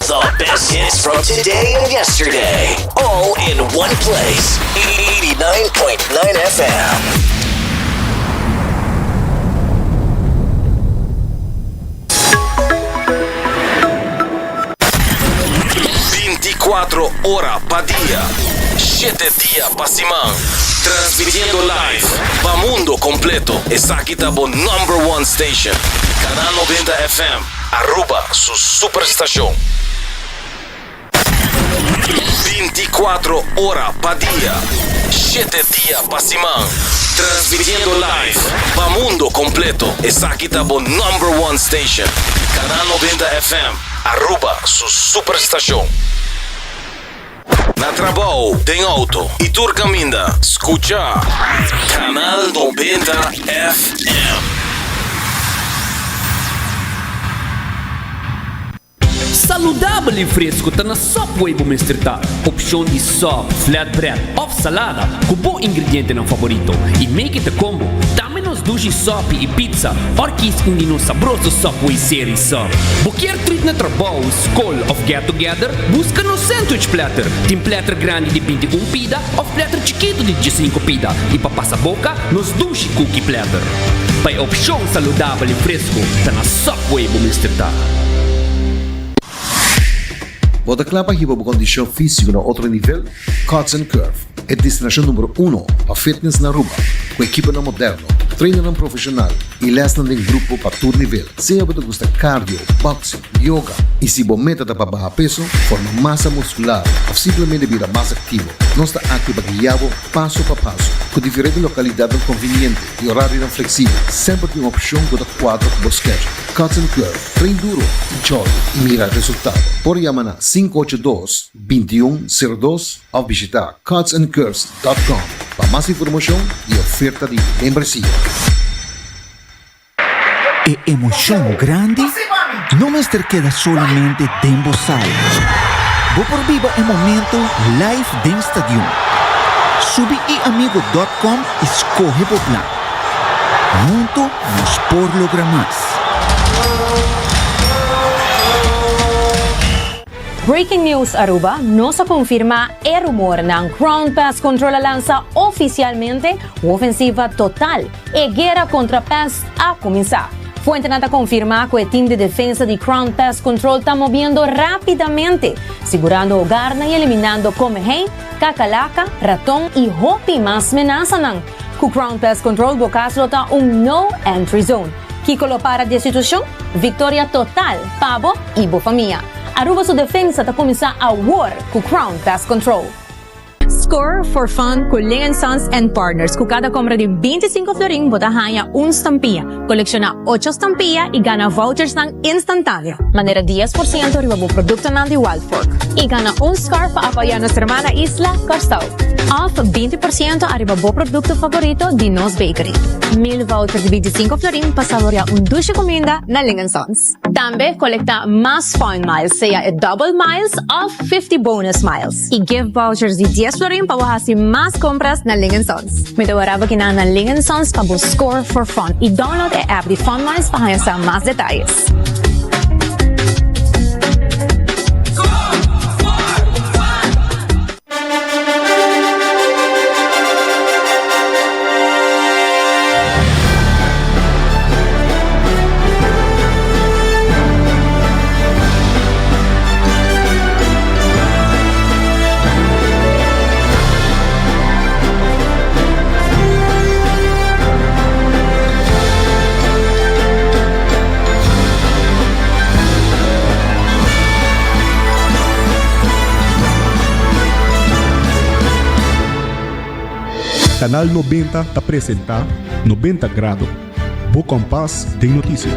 the best hits from today and yesterday. All in one place. 89.9 FM. 24 horas pa' día, 7 días pa' semana, transmitiendo live pa' mundo completo. Es aquí tabo #1 station, Canal 90 FM, Aruba, su superestación. 24 horas pa' día, 7 días pa' semana, transmitiendo live pa' mundo completo. Es aquí tabo #1 station, Canal 90 FM, Aruba, su superestación. Na trabalho, tem auto e tu caminha, escucha Canal 90 FM. Saludável e fresco tá na Subway bu mistertar. Opção de sub, flatbread ou salada com bom ingrediente não favorito. E make it a combo. Também nos sushi, sopa e pizza. Orquis hindi no sabroso Subway series sub. Buquer treat na trabalho, school of get together, busca no sandwich platter. Tem platter grande de 21 pida ou platter chiquito de 15 pida. E para passar boca, nos sushi cookie platter. Para opção saludável e fresco tá na Subway bu mistertar. Bota clapa hiba bu kondisyon físico na outro nível? Cuts and Curve é destinação número 1 para fitness na Aruba, com equipa na moderno, treino na profissional e lesson em grupo para todo nível. Se você gosta de cardio, boxing, yoga e se você meta para baixar peso, formar massa muscular ou simplesmente virar mais ativo, nós está aqui para guiá-lo passo a passo, com diferentes localidades convenientes e horário flexível. Sempre tem uma opção que quadro com o schedule. Cuts and Curve, treino duro, enjoy e mira resultado. Por chamar na 582-2102 ou visitar cutsandcurves.com para mais informação e oferta de membresía. E emoção grande não me queda solamente dentro sala. Vou por viva o momento live dentro estádio. Subi e amigo.com escorre o plan. Junto nos por lograr mais. Breaking news Aruba, no se confirma el rumor ng Ground Pest Control lanza oficialmente ofensiva total e guerra contra pest a comenzar. Fuente nata confirma que el team de defensa de Ground Pest Control está moviendo rápidamente, segurando hogar y eliminando comején, cacalaca, ratón y hopi más amenazan. Con Ground Pest Control bocaslo está un no entry zone. Kiko lo para de situación, victoria total, pavo y bofamia. Aruba su defensa ta começar a war com Ground Pest Control. Score for fun com Ling & Sons and Partners. Com cada compra de 25 florin, bota ganha estampilla. Colecciona 8 estampillas e gana vouchers ng instantâneo. Manera 10% arriba o produto ng de Wild Fork. E gana scarf para apoiar nuestra hermana Isla Costau. Off 20% arriba o produto favorito de Nos Bakery. 1000 vouchers de 25 florin para saborear dulce comida na Ling & Sons. También colecta más fun miles, sea double miles of 50 bonus miles. E give vouchers de 10 florin para wahasi más compras na Ling & Sons. May tawaraba kina na Ling & Sons para score for fun. E download the app de Fun Miles para sa más detalles. Canal 90 apresenta 90 Grado. Bo Compás de notícia.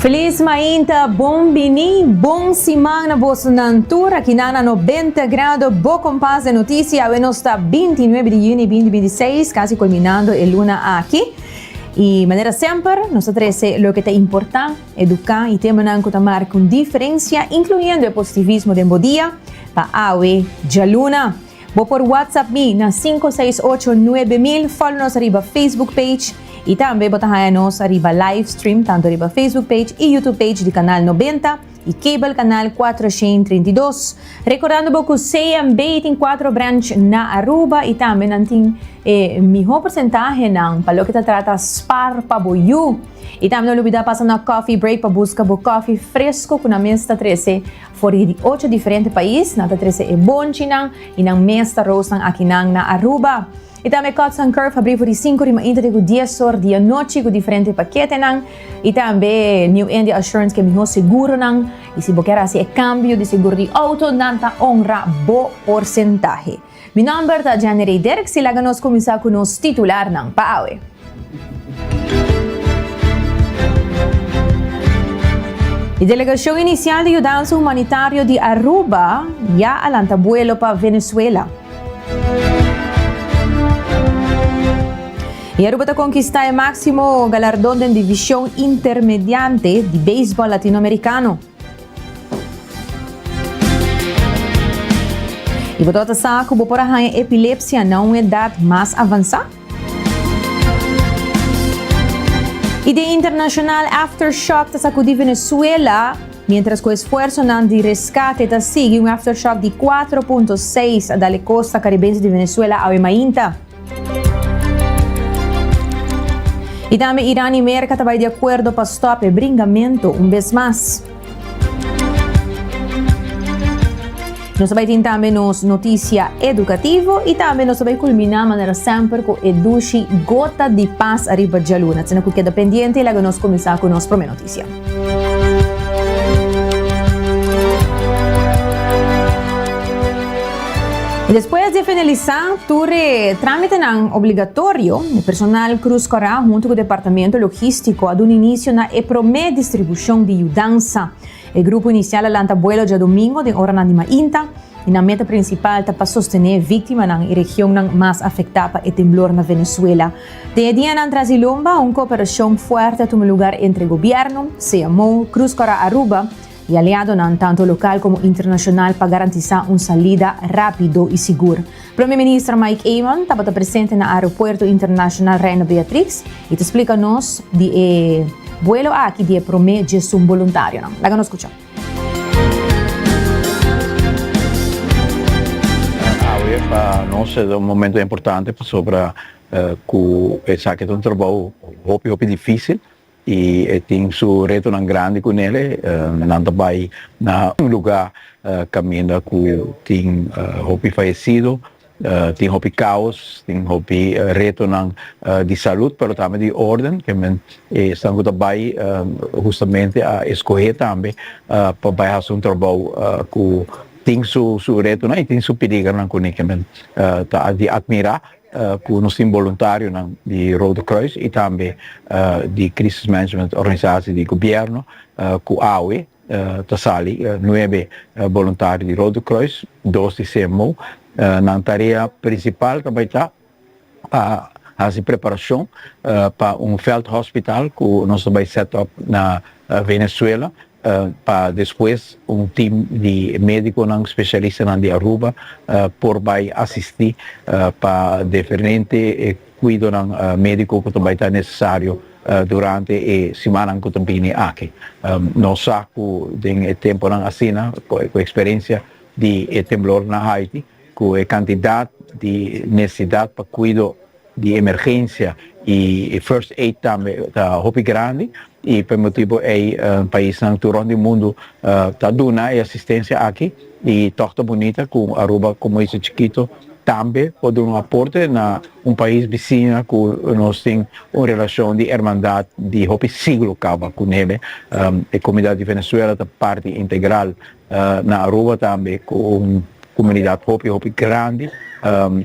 Feliz mainta, bom bini, bom simang na boso ng tour, kinana 90 grado, bo compás de noticia, bueno, está 29 de junio 2026, casi culminando el luna aquí. Y manera siempre, nosotros lo que te importa, educar y teman que tomar con diferencia, incluyendo el positivismo de un día, pa awe, ya luna. Bo por WhatsApp me na 5689000, follow nos arriba Facebook page y también botahanos arriba live stream, tanto arriba Facebook page y YouTube page de Canal 90 y Cable Canal 432. Recordando que CMB tem 4 branch na Aruba y también nanting mejor porcentaje ng palo que te trata spar pa boyu. Y también no olvida pasar na coffee break para buscar coffee fresco con una mesa 13 for 8 diferentes países. Nata 13 e bon chinang inang mesa rose ng akinang na Aruba. E também Cuts and Curve abriu por 5 rima inter com 10 horas dia noite com diferentes paquetes nang. E também New India Assurance que melhor seguro nang. E se você quer fazer cambio de seguro de auto, nanta honra bo porcentaje. Mi number ta January Derek sila ganos começar com nos titular nang paawe. A delegação inicial de ajuda humanitária de Aruba já alanta vuelo para Venezuela. E Aruba está conquistando o máximo galardão da divisão intermediante de beisebol latino-americano. E você sabe que por a epilepsia não é idade mais avançada? E de internacional aftershock está sacudindo Venezuela, mientras que o esforço de resgate está seguindo aftershock de 4.6 da costa caribense de Venezuela ao Mainta. E também Irã e América estão de acordo para stop o bringamento vez mais. Nós vamos também nos notícia educativa e também nós vamos culminar maneira sempre com educi gota de paz arriba de luna. Se não queda pendiente, logo nós começar com nossa primeira notícia. Depois de finalizar o trâmite obrigatório, o personal Cruz Coral, junto com o departamento logístico, dá início na EPROME distribuição de mudança. O grupo inicial lança vuelo de domingo de hora de Mainta e na meta principal está para sostener vítimas na região mais afetada pelo temblor na Venezuela. De dia na Trasilomba, uma cooperação forte toma lugar entre o governo, CMO, Cruz Coral Aruba e aliado tanto local como internacional para garantizar uma saída rápido e segura. O primeiro-ministro Mike Amon estava presente no aeroporto internacional Reina Beatriz e te explica-nos de vuelo aqui de EPROME de um voluntário. Laga nos escuchar. Hoje para nós é momento importante sobre que é um trabalho muito difícil. E tem seu reto grande com ele, não vai na lugar caminhando com tem hopi falecido, tem hopi caos, tem hopi reto de saúde, mas também de ordem, que estão também justamente a escolher também para fazer trabalho com tem seu reto e tem seu perigo com ele, que tá de admirar. Com o nosso voluntário de Rodo Cruz e também de Crisis Management Organização de Governo, com a AUE, Tassali, 9 voluntários de Rodo Cruz, 2 de CMO. Na tarefa principal também está a preparação para Feld Hospital que nós vamos set up na Venezuela. Para depois time de médicos especialistas de Aruba por vai assistir para diferente cuidado médico que também está necessário durante a semana que também aqui. Nós sabemos que o tempo assim, com a experiência de temblor na Haiti, com a quantidade de necessidade para cuidado de emergência e first aid também está muito grande. E por motivo é país natural do mundo está dando assistência aqui e torta bonita com Aruba como esse chiquito também pode dar aporte na país vizinho que nós temos uma relação de irmandade de siglo cava com ele. A comunidade de Venezuela é parte integral na Aruba também com uma comunidade grande.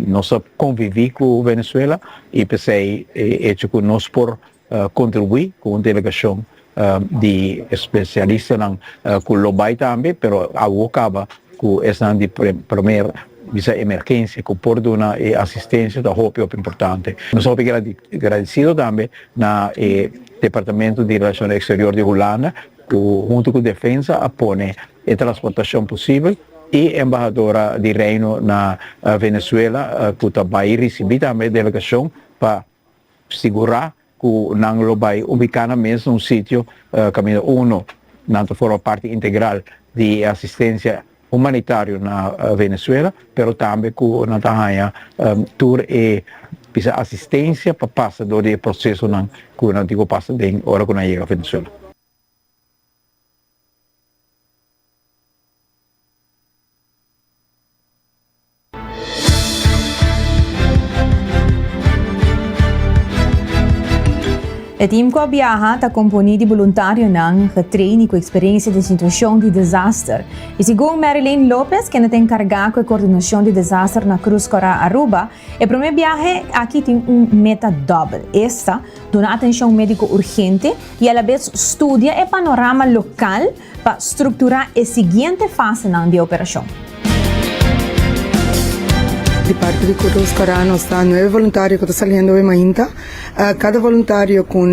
Nós convivemos com a Venezuela e pensei que nós por contribuir com uma delegação di specialista ng kulobay tambe, pero awokaba ku esang di primer bisa emergência ku por duna assistência da hopi importante. Nós somos agradecido também na Departamento de Relações Exteriores de Holanda, que junto com a Defesa apone a transportação possível, e a embajadora de Reino na Venezuela, que também recebeu também a delegação para segurar que não vai ubicar na mesma sítio, caminho 1, não forma parte integral de assistência humanitária na Venezuela, pero também que não tenha tour e assistência para passar do processo que não digo passa bem hora que não chega a Venezuela. O time que viaja está composto de voluntários que treinam com experiência de situação de desastre. E segundo Marilyn Lopez, que tem encarregado com a coordenação de desastre na Cruz Cora Aruba, o primeiro viagem aqui tem meta double. Esta, dá atenção médica urgente e, à vez, estudia o panorama local para estruturar a seguinte fase da operação. De parte de Cruz Cora está 9 voluntários que estão saindo de Mainta. Cada voluntário com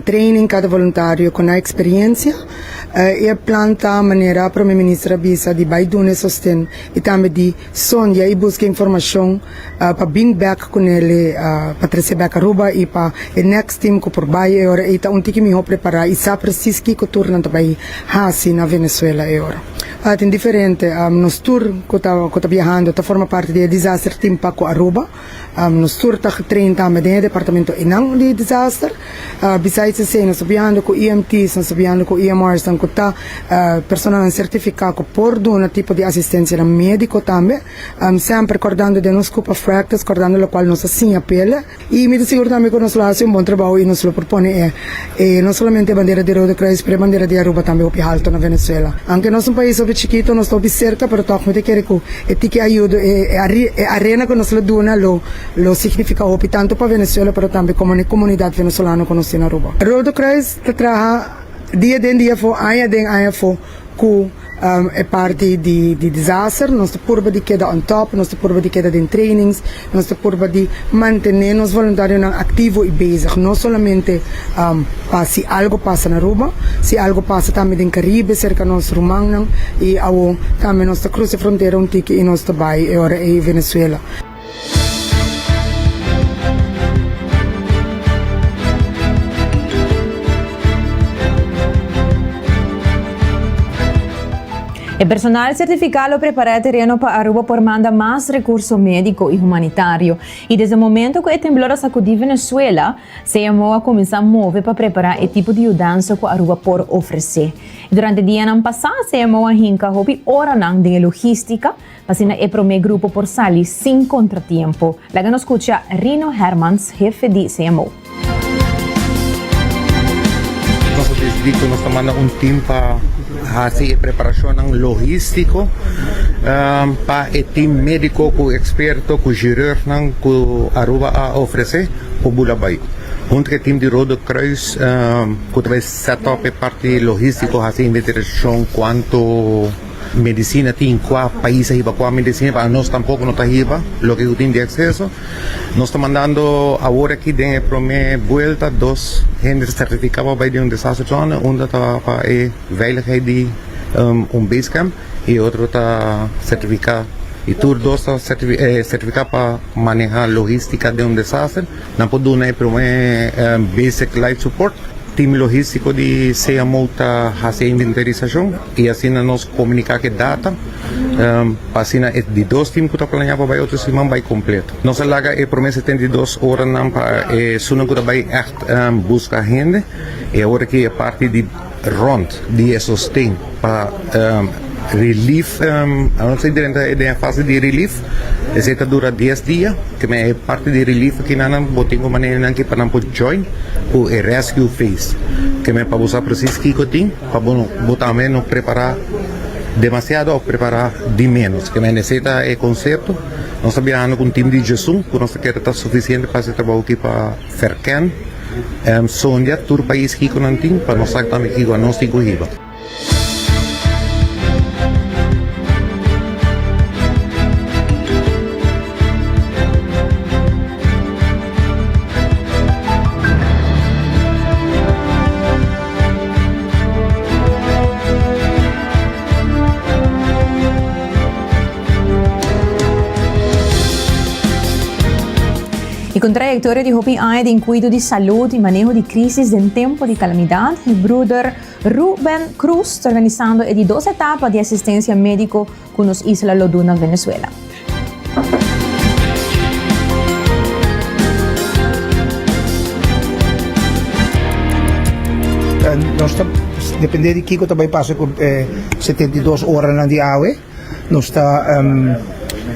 training, cada voluntário com experiência. E a planta maneira para o ministro Bisa de baidune sostén e também de sonha e busca informação para bring back com ele para trazer back Aruba e para o next team que por baixo agora e tá tiki me preparar e sabe preciso que turno também hasi na Venezuela agora. Tem diferente nos tour que tá viajando tá forma parte de disaster team para com Aruba. Nos tour tá trein também de departamento inang de disaster. Besides isso nós viajando com EMTs, nós viajando com EMRs, que tá personal certificado por um tipo de assistência médico também, sempre acordando de nos scope of practice, acordando lo qual nos assim apela e me seguro também que nós fazemos bom trabalho e nos lo propone não somente a bandeira de Rodo Cruz, mas a bandeira de Aruba também o alto na Venezuela. Aunque nós um país chiquito, nós estamos cerca, pero toque me quer que ajuda a arena que nós lo dona lo significa o tanto para Venezuela, pero também como a comunidade venezuelana que nós temos na Aruba. Rodo Cruz trabalha dia for aia for ku é parte de desastre, nós estamos de queda on top, nós estamos de queda de trainings, nós estamos de manter os voluntários ativos e bezig, não somente se algo passa na Aruba, se algo passa também no Caribe, cerca de nós Romano e também nós cruzamos a fronteira e nós também agora em Venezuela. El personal certificado prepara el terreno para Aruba por mandar más recursos médicos y humanitarios. Y desde el momento que el temblor sacudió Venezuela, se llamó a comenzar a mover para preparar el tipo de ayuda que Aruba por ofrecer. Durante el día pasado, se llamó a Hinka Hopi Oranan de logística, para el primer grupo por salir sin contratiempo. La que nos escucha Rino Hermans, jefe de CMO. Nosotros decidimos nos tomando un tiempo para hacer preparación logístico para el team médico, con experto, con cirurgião que Aruba a ofrecer por Bulabay. Junto com o time de Rodo Cruz, que vai set up a parte logística, fazer investigação quanto medicina tem qual país aí qual medicina para nós tampouco não tá riba lo que tem de acesso nós estamos mandando agora aqui tem a primeira volta dos gente certificados para de desastre zone onde tá para veiligheid de basecamp e outro tá certificado e todos dois tá certificado para manejar logística de desastre não pode dar a primeira basic life support. Time logístico de CMO está fazendo inventarização e assim nós comunicar que data assim de dois times que está planeado para outro semana vai completo. Nós larga é por 72 horas para suno que vai buscar gente e agora que é parte de rond de sostém para relief, não sei direito a fase de relief, essa dura 10 dias, que é parte de relief que não botinho maneira que para não pode join o rescue phase, que é para usar preciso que tem, para botar menos preparar demasiado ou preparar de menos, que necessita é conceito. Nós trabalhamos com um time de gestão, que nós queremos estar suficiente para esse trabalho aqui para Fercan, Sonja, tur país hiko ng ting, panosak tami hiko, anos hiko hiba. E com trajetória de Hopi Aed em cuido de saúde e manejo de crises em tempo de calamidade, o brother Ruben Cruz está organizando de 2 etapas de assistência médica com os Isla Loduna, Venezuela. Nós depende de Kiko também passa com 72 horas na diária. Nós está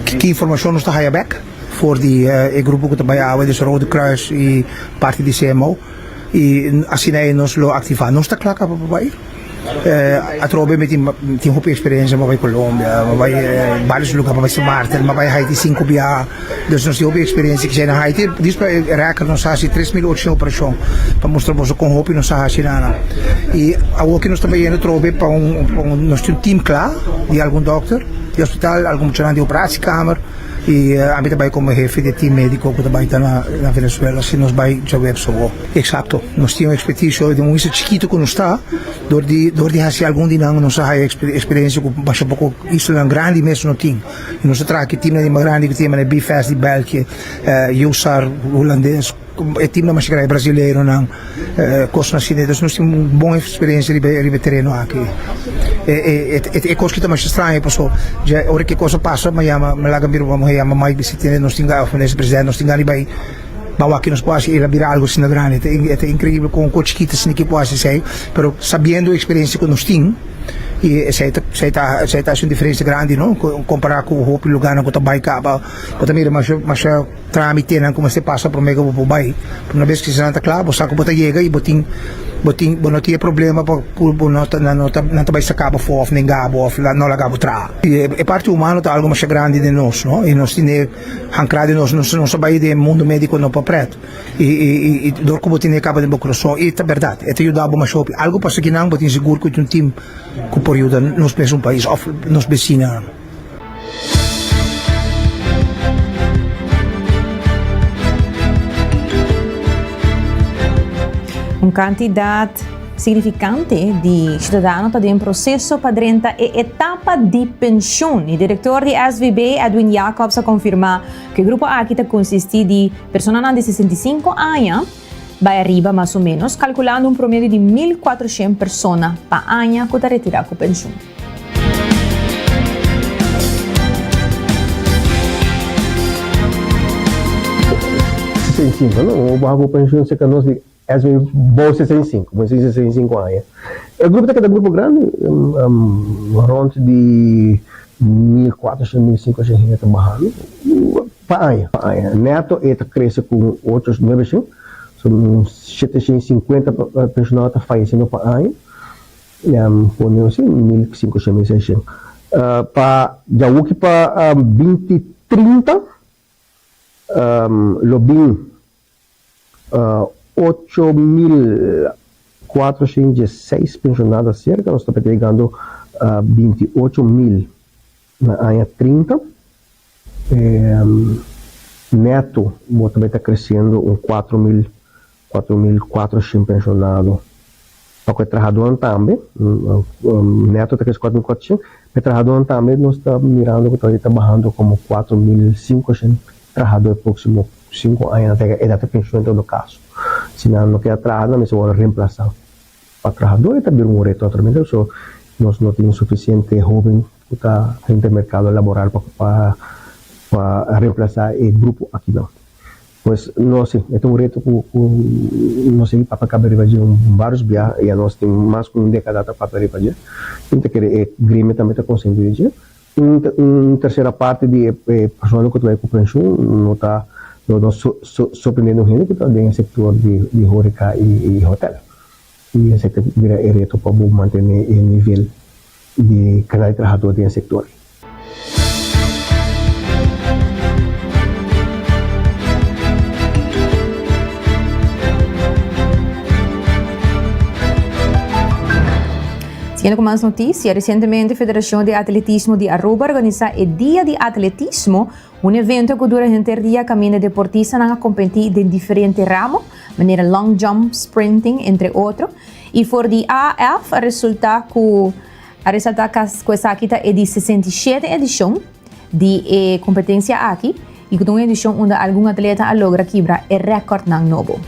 que informação nós está back voor die grupo que trabalhava, dus Rode Kruis e parte de CMO. E assim nós lo ativar. Nós está claro para papai. A trobe met die hoop experiência, maar bij Colombia, maar bij vários lugares, maar bij Martel, maar bij Haiti 5 jaar. Dus nós die hoop experiência que já na Haiti, diz para raken nós assim 3.800 operação para mostrar você com hoop nós assim nada. E agora que nós também no trobe para nós tem team claro de algum doctor, de hospital, algum funcionário de operações e a mim também como chefe de time médico que também está na Venezuela, se nós vai já web só. Exato. Nós temos expertise de um isso chiquito que nós está, door die hace algum dia nós há experiência com baixa pouco isso é grande mesmo não tem. E nós traga que time de grande que tem na BFAS de België, USAR holandês, é time mais grande brasileiro não, coisa assim, então nós temos uma boa experiência de terreno aqui. É coisa que está mais estranha, pessoal. Já hora que coisa passa, mas me laga miro vamos aí, mais visitando nós temos a presidente, nós temos ali vai bawa que nós quase ir virar algo assim grande. É incrível com coach que assim que pode ser, pero sabendo a experiência que nós temos e se está uma diferença grande, não? Comparar com o outro lugar que também acaba, porque também mas tramite não como se passa para mega para baixo. Uma vez que se está claro, você acaba de chegar e não tinha problema para não também se acaba fora nem gabo ou não lá gabo tra. E parte humana tá algo mais grande de nós, não? E nós temos ancrado nós não sabemos do mundo médico não para preto. E dor como tinha acaba de coração e é verdade. É ajuda mais show. Algo passa que não, botin seguro que um time que por ajuda nos mesmo país ou nos vecinos. Quantidade significante de cidadãos está em processo para a etapa de pensão. O diretor de SVB, Edwin Jacobs, confirma que o grupo aqui consiste de pessoas de 65 anos, vai arriba mais ou menos, calculando promédio de 1.400 pessoas para ano que está retirado com pensão. Sim, não, o barco pensão se que nós é bom 65, mas 65 anos. O grupo é um grupo grande, around de 1.400, 1.500 gente trabalhando, para ano. Neto cresce com outros 900, são 750 pessoas que falecendo para ano, põe assim 1.500, 1.600. Para já o que para 2030, Lobin 8.406 pensionados cerca, nós estamos pegando 28.000 na ano 30. Neto também está crescendo 4.400 pensionados. Para o trabalhador também, neto está crescendo 4.400, o trabalhador também nós estamos mirando que está trabalhando como 4.500 trabalhadores próximo 5 anos até a idade de pensão em todo caso. Se não quer trabalhar, mas vai reemplaçar para trabalhador e também um reto totalmente. So, nós não temos suficiente jovem que está no mercado laboral para reemplaçar o grupo aqui não. Pois nós sim, é um reto que nós sim para acabar de fazer vários viagens e nós temos mais de uma década para fazer. Então que o Grêmio também está conseguindo. Uma terceira parte de pessoal que vai com pensão não está surpreendendo gente que está dentro do setor de horeca e hotel. E esse vira reto para manter o nível de cada trabalhador dentro do setor. Siguiendo con más noticias, recientemente Federación de Atletismo de Aruba organiza el Día de Atletismo, un evento que dura entre día camina deportistas a competir en diferentes ramos, manera long jump, sprinting, entre otros. Y por el AF resulta que esta es de 67 edición de competencia aquí y con una edición donde algún atleta logra quebrar el récord nuevo.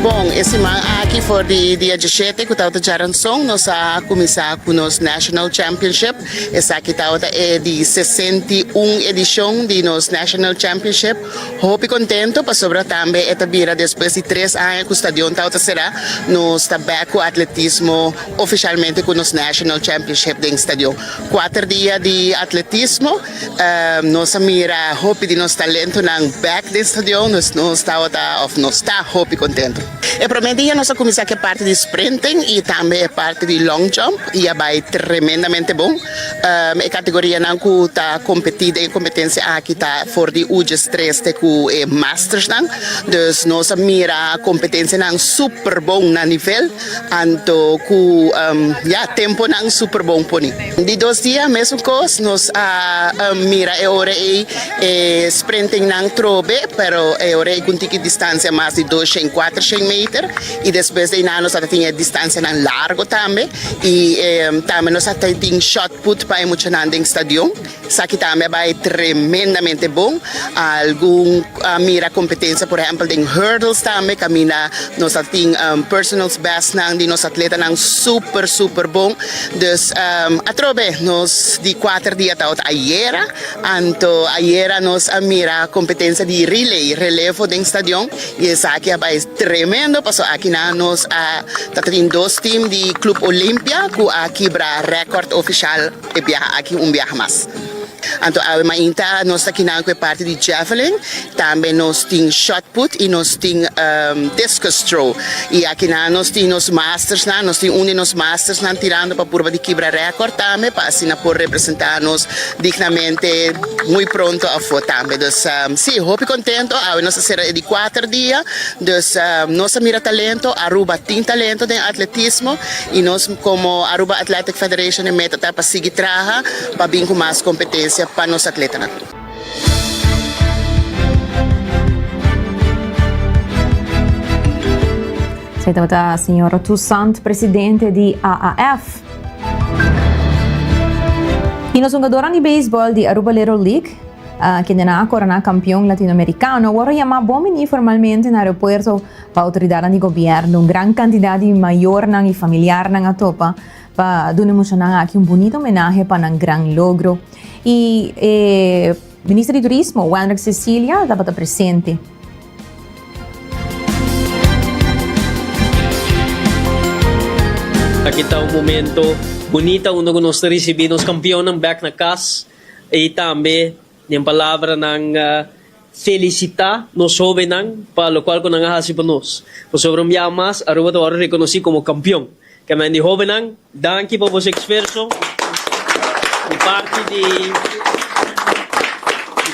Bom, esse man aqui for de dia 17 que estava de song nós a começar com nos National Championship. Essa aqui é de 61 edição de nos National Championship. Hope contento para sobre também esta vira depois de 3 anos que o estadião será nos back com atletismo oficialmente com nos National Championship do estadião. 4 dias de atletismo, nós mira hope de nos talento na back do estadião, nós está hope contento. E prometia nós começar que parte de sprinting e também parte de long jump e vai tremendamente bom. A categoria não que está competida em competência aqui está for de UG3 que é masters não. Dus nós mira competência não super bom na nível, anto que tempo não super bom poni. De 2 dias mesmo coisa nós mira é hora sprinting não trobe, pero é hora com distância mais de 200-400 metros e depois de nós temos distância não largo também e também nós temos shot put para emocionar em estadião. Isso aqui também vai tremendamente bom. Algum mira competência, por exemplo, em hurdles também camina nós temos personal best não de nós atleta não super bom. Dus atrobe nós de 4 dias a ayer, anto ayer nós mira competência de relevo em estadião e isso aqui vai tremendo. Paso aqui nós temos 2 times de Club Olimpia que quebra recorde oficial e viaja aqui viaje mais. Então, ainda nós aqui na parte de javelin, também nós temos shot put e nós temos discus throw. E aqui nós temos masters, nós temos de nos masters tirando para curva de quebra recorde também, para assim por representar-nos dignamente muito pronto a foto também. Então, sim, hope contento, nós será de 4 dias, então nós mira talento, Aruba tem talento em atletismo e nós como Aruba Athletic Federation é meta para seguir traja para vir com mais competência para os atletas. Esta é a senhora Toussaint, presidente de AAF. E nós jogadores de beisebol de Aruba Little League, que na corona campeão latino-americano, agora chamar bom formalmente no aeroporto para a autoridade de governo, uma grande quantidade maior e familiar na topa, para dar aqui bonito homenagem para um grande logro. E o ministro de Turismo, Wander Cecilia, estava presente. Aqui está momento bonito onde nós recebemos campeão ng back na casa e também yung palavra ng felicitar nos jóvenes para lo cual ko nangahasi pa nos. Po sobrang yamas, Aruba to reconocí como campeón. Kaya mga jóvenes, danke po po sa esfuerzo. Di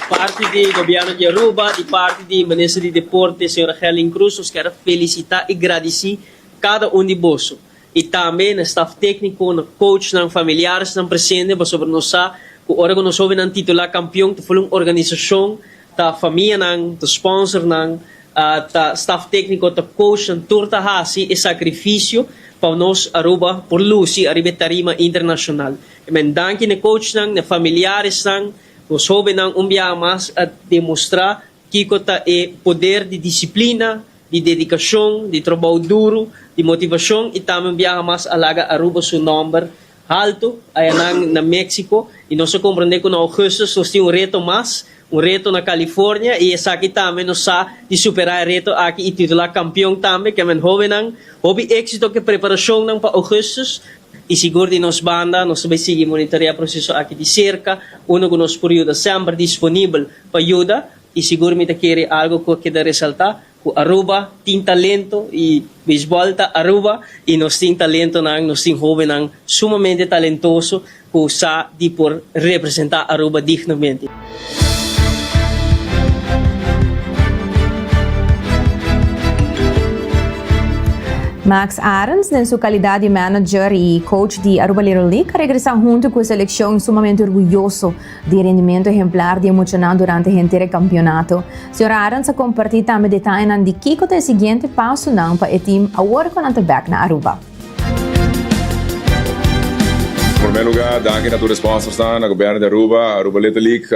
parte de governo de Aruba, di parte de Ministro de Deporte, senhora Helen Cruz, nós quero felicitar e agradecer cada de vós. E também no staff técnico, no coach, no familiares, no presente, para sobre nós, que ora que nós jovens titular campeão, que foi uma organização, da família, do sponsor, da staff técnico, da coach, da turta hasi e sacrifício para nós Aruba por Lucy, Aruba Tarima Internacional. E danke no coach, no familiares, os jovens mais a demonstrar que é poder de disciplina, de dedicação, de trabalho duro, de motivação e também viaja mais alaga Aruba seu número alto aí na México e nós compreendemos que no agosto nós temos reto mais, na Califórnia e essa aqui também nós de superar reto aqui e titular campeão também que é jovem houve êxito que preparação para agosto e seguro de nos banda nós vai seguir monitorear o processo aqui de cerca que nos período sempre disponível para ajuda e seguro me quer algo que queda ressaltar Aruba tem talento e beisebol ta Aruba e nós tem talento nós tem jovem sumamente talentoso que sa de por representar Aruba dignamente. Max Arons, en su calidad de manager y coach de Aruba Little League, regresa junto con selección sumamente orgulloso de rendimiento ejemplar de emocional durante el entero campeonato. Señora Arons ha compartido también detalles de Kiko el siguiente paso para el team ahora con Anteback na Aruba. Em primeiro lugar, danke a todos os sponsors, a governo de Aruba, Aruba Little League,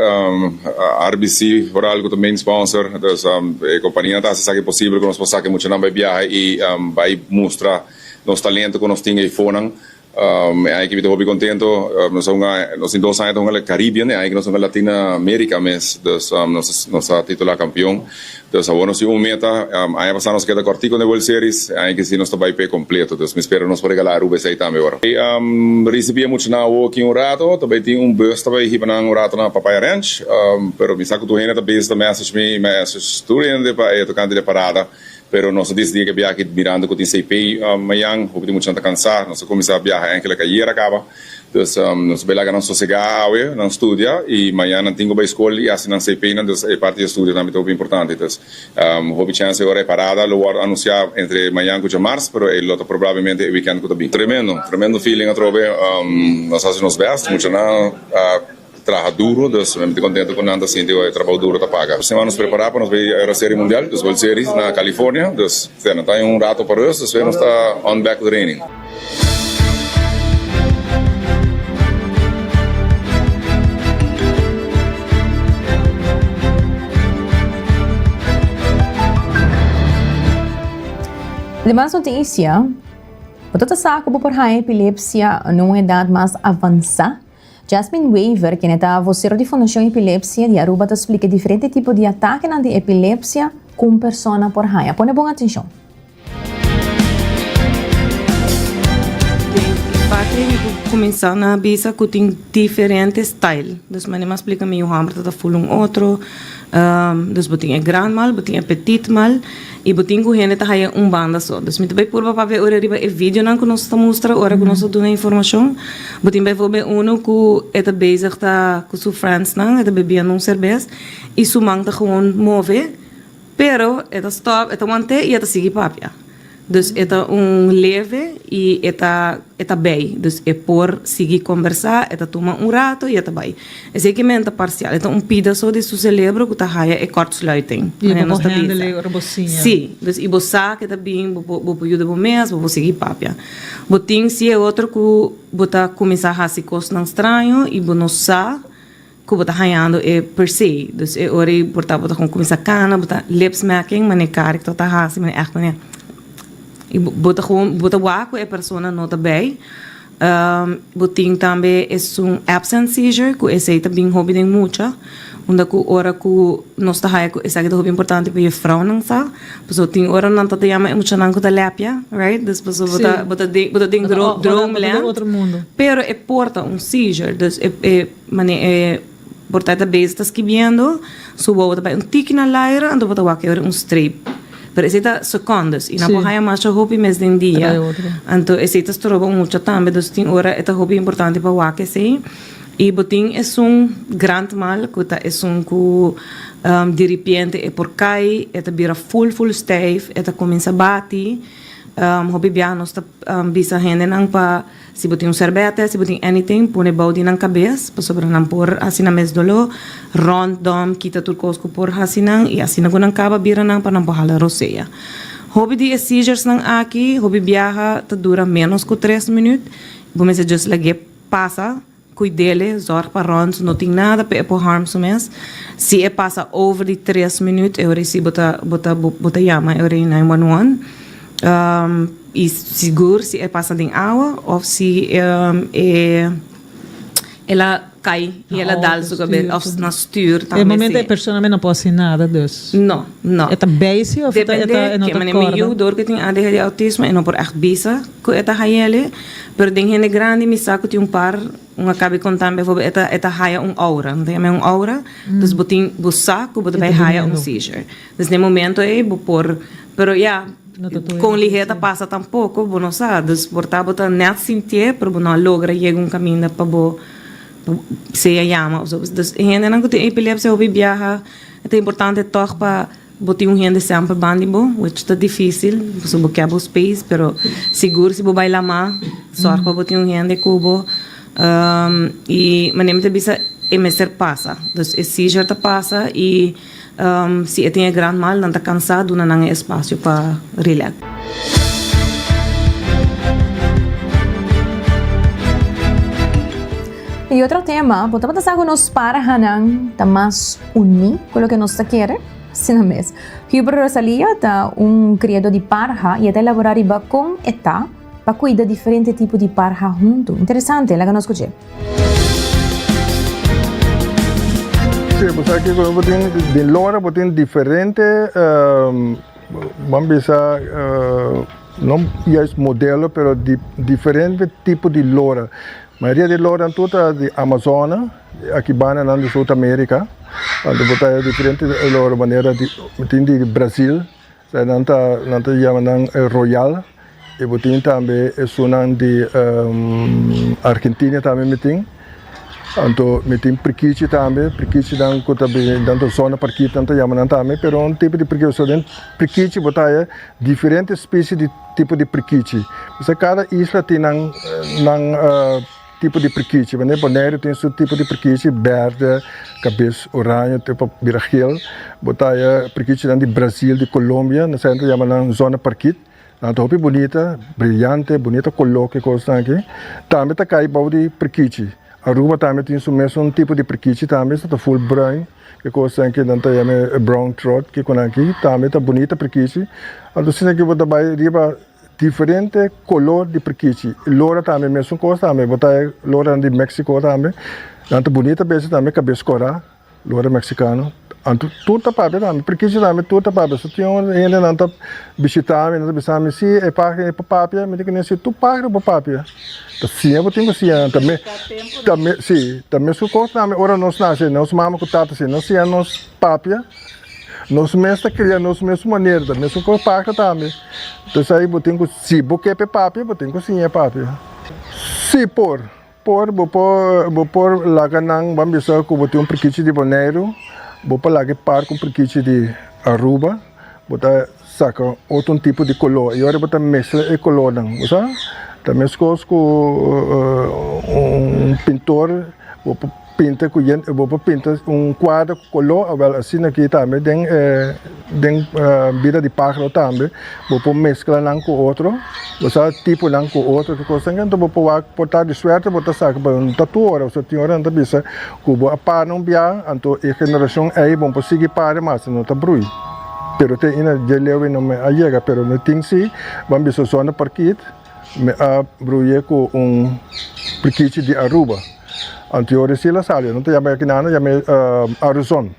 a RBC, por algo também sponsor. Então, a companhia está a fazer possível que nós possamos que muito não vai viajar e vai mostrar nosso talento que nós temos aí fora. A equipe está muito contente. Nós em 2 anos estamos na Caribbean, aí nós estamos na Latinoamérica, mas nossa titular campeão. Então, agora nós temos meta, aí passamos queda cortico na World Series, aí que sim nós estamos bem completo. Então, me espero nós para regalar Aruba aí também agora. Recebi muito na aqui rato, também tem bus também aqui para rato na Papaya Ranch, pero me saco do reino também esta message tu ainda para tocando de parada. Pero nós decidimos que viajar mirando com o CP amanhã, porque muito gente cansar, nós começamos a viajar em que a acaba. Então, nós vai lá não sossegar, não estudar e amanhã não tenho para escola e assim não CP, então é parte do estudo também muito importante. Então, houve chance agora parada, lo vou anunciar entre amanhã e março, pero ele outro provavelmente o weekend também. Tremendo feeling a trobe, nós fazemos best, muito não trabalha duro, então eu estou contente com nada assim, o trabalho duro está pago. Semana nos preparar para nós ver a série mundial, dos World Series na Califórnia, então não tem rato para isso, então nós está on back training. De más notícia, você sabe que por a epilepsia numa idade mais avançada. Jasmine Weaver, que é vocera de Fundação Epilepsia de Aruba, te explica diferentes tipos de ataque na epilepsia com pessoa por raia. Põe boa atenção. Começar na bisa que tem diferentes styles. Dus mas nem explica meio hammer tá full outro. Dus botin é grande mal, botin é petit mal e botin com gente tá aí banda só. Dus muito bem por para ver ora riba vídeo não que nós está mostra ora que nós dando informação. Botin bem ver uno que é bezig tá com seu friends não, é bebendo cerveja e su mang tá gewoon move, pero é stop, é mantém e é seguir papia. Dus é leve e é bem. Dus é por seguir conversar, é tomar rato e é bem. É segmento parcial. É pedaço de seu cérebro que está aí é kortsluiting. E você handle a bocinha. Sim. Dus você que está bem, você ajuda o mês, você seguir papia. Botin se é outro que você começar a fazer coisas não estranho e você não sabe que você está ganhando é per se. Dus é hora você começar a cana, você lip smacking, mas é cara que está fazendo, mas é echt não. E bota waco é persona nota bem. Botin também é absent seizure, que esse também hobby tem muita. Onde que hora que nós tá aí, esse aqui é hobby importante para a vrouw não sabe. Pessoa tem hora não tá te chama emocional com a lápia, right? Das pessoas bota tem drone lá. Outro mundo. Pero é porta seizure, dus é porta da base tá esquivando, subo bota bem tique na laira, ando bota waco é strip. Pero esse segundos e não pode mais mais hobby mês de dia. Então esse está trobo muito também, dus tem hora é hobby importante para waque sim. E botin é grande mal, que é de repente é por cai, é vira full stave, é começa a bater. Hobby bia nós tá bisa rende não para se botin cerveja, se botin anything, põe balde na cabeça, para sobre não por assim na mês dolo, rondom, quita tudo coisas por assim não e assim não acaba vira não para não borrar a roceia. Hobby de seizures não aqui, hobby viaja tá dura menos que 3 minutos, vamos dizer just like passa cuidele, zorg para ronds, não tem nada para por harm sumes. Se é passa over de 3 minutos, eu recebi bota chama, eu rei 911. E seguro se é passado em água ou se ela cai e ela dá o cabelo na stuur. No momento a pessoa não pode fazer nada disso. Não. É base ou depende que eu dor que tem ADHD de autismo e não por echt bisa que é ele, pero tem gente grande me saco tem par acaba contando bijvoorbeeld eta haya aura, não tem aura, dus botin saco botin vai haya seizure. Dus no momento por pero com ligeira passa tampouco, bom não sabe, dus portar botar net sentir, para não logra chegar caminho para bo se chama, dus gente não tem epilepsia ou viaja, é importante toch para boti gente sempre bandibo, which tá difícil, so boqueabo space, pero seguro se bo baila ma, sorte para boti gente cubo, e manem te bisa emeser passa, dus é seizure ta passa e se tem grande mal, não tá cansado, não há espaço para relax. Y otro tema, podemos pasar con los parahanan, ta más uni, con lo que nos quiere, sin mes. Huber Rosalia ta un criado de parha y está elaborar iba con eta, para cuidar diferentes tipos de parha junto. Interesante, la que nos escuché. Sí, pues aquí de lora tiene diferente, vamos a no es modelo, pero diferente tipo de lora. A maioria de lora toda de Amazônia, aqui bana na Sudamérica, então diferente lora maneira de Brasil, não tá chamando Royal, e botin também é sunan de Argentina também meting, então meting prequiche também, prequiche dan kota be dan zona parquita tanto chamando também, pero um tipo de prequiche dentro prequiche botai diferente espécie de tipo de prequiche, você cada isla tem nang tipo de prequiche, né? Bonaire tem seu tipo de prequiche, verde, cabeça orange, tipo biragel, botaia prequiche de Brasil, de Colômbia, na centro chamam zona parquit, na topi bonita, brilhante, bonita coloque coisa aqui. Também tá cai bau de prequiche. Aruba também tem seu mesmo tipo de prequiche, também está full brown, que coisa aqui não tá chama brown trout, que com aqui também tá bonita prequiche. Então se aqui bota vai riba diferente color de prequiche. Lora também, mesmo coisa também. Botar lora de México também. Tanto bonita, beijo também, cabeça cora. Lora mexicano. Anto tudo papo também. Prequiche também, tudo papo. Se tinha ainda não tá visitar, não tá visitar, se é papia, me diz que nem se tu paga para papia. Sim, eu tenho sim também, sim, também se coisa também. Ora nós nasce, nós mama com tata assim, nós é nós papia. Nós mesmos criamos nós mesma maneira, mesmo com paca também. Então aí botem com se boque pe papia, botem com sim é papia. Se por laganang bambisa com botem prequiche de Bonaire, bopa lage par com prequiche de Aruba, bota saca outro tipo de color. E agora bota mescla e color não, sabe? Também com pintor, bopa pinta um quadro color, assim aqui também tem vida de pájaro também, vou mesclar não com outro, você tipo não com outro, que coisa então vou botar de suerte, botar saca para um tatuador, ou seja, não tá bisa, cubo a par não bia, então a geração aí vão conseguir parar mais, não tá brui. Pero tem ainda de leve não me chega, pero me tem sim, vamos bisa zona parquit, me a brui com prequiche de Aruba. Anterior se la sale, não te chama aqui nada, chama Arizona.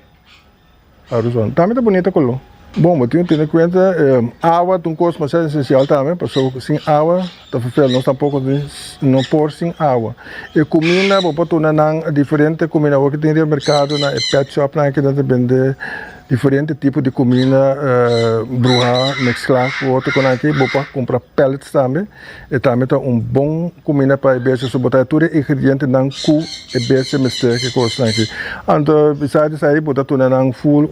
Também tá bonita color. Bom, mas tem que ter em conta, água tem um custo mais essencial também, porque sem água, tá fazendo nós tampouco não pôr sem água. E comida, vou botar na diferente comida, o que tem no mercado, na pet shop, na que dá de vender diferente tipo de comida, bruja, mesclar com outro com aqui, vou comprar pellets também, e também tá bom comida para beber, se botar tudo ingrediente na cu e beber mistério que coisa aqui. Então, besides aí, botar tudo na full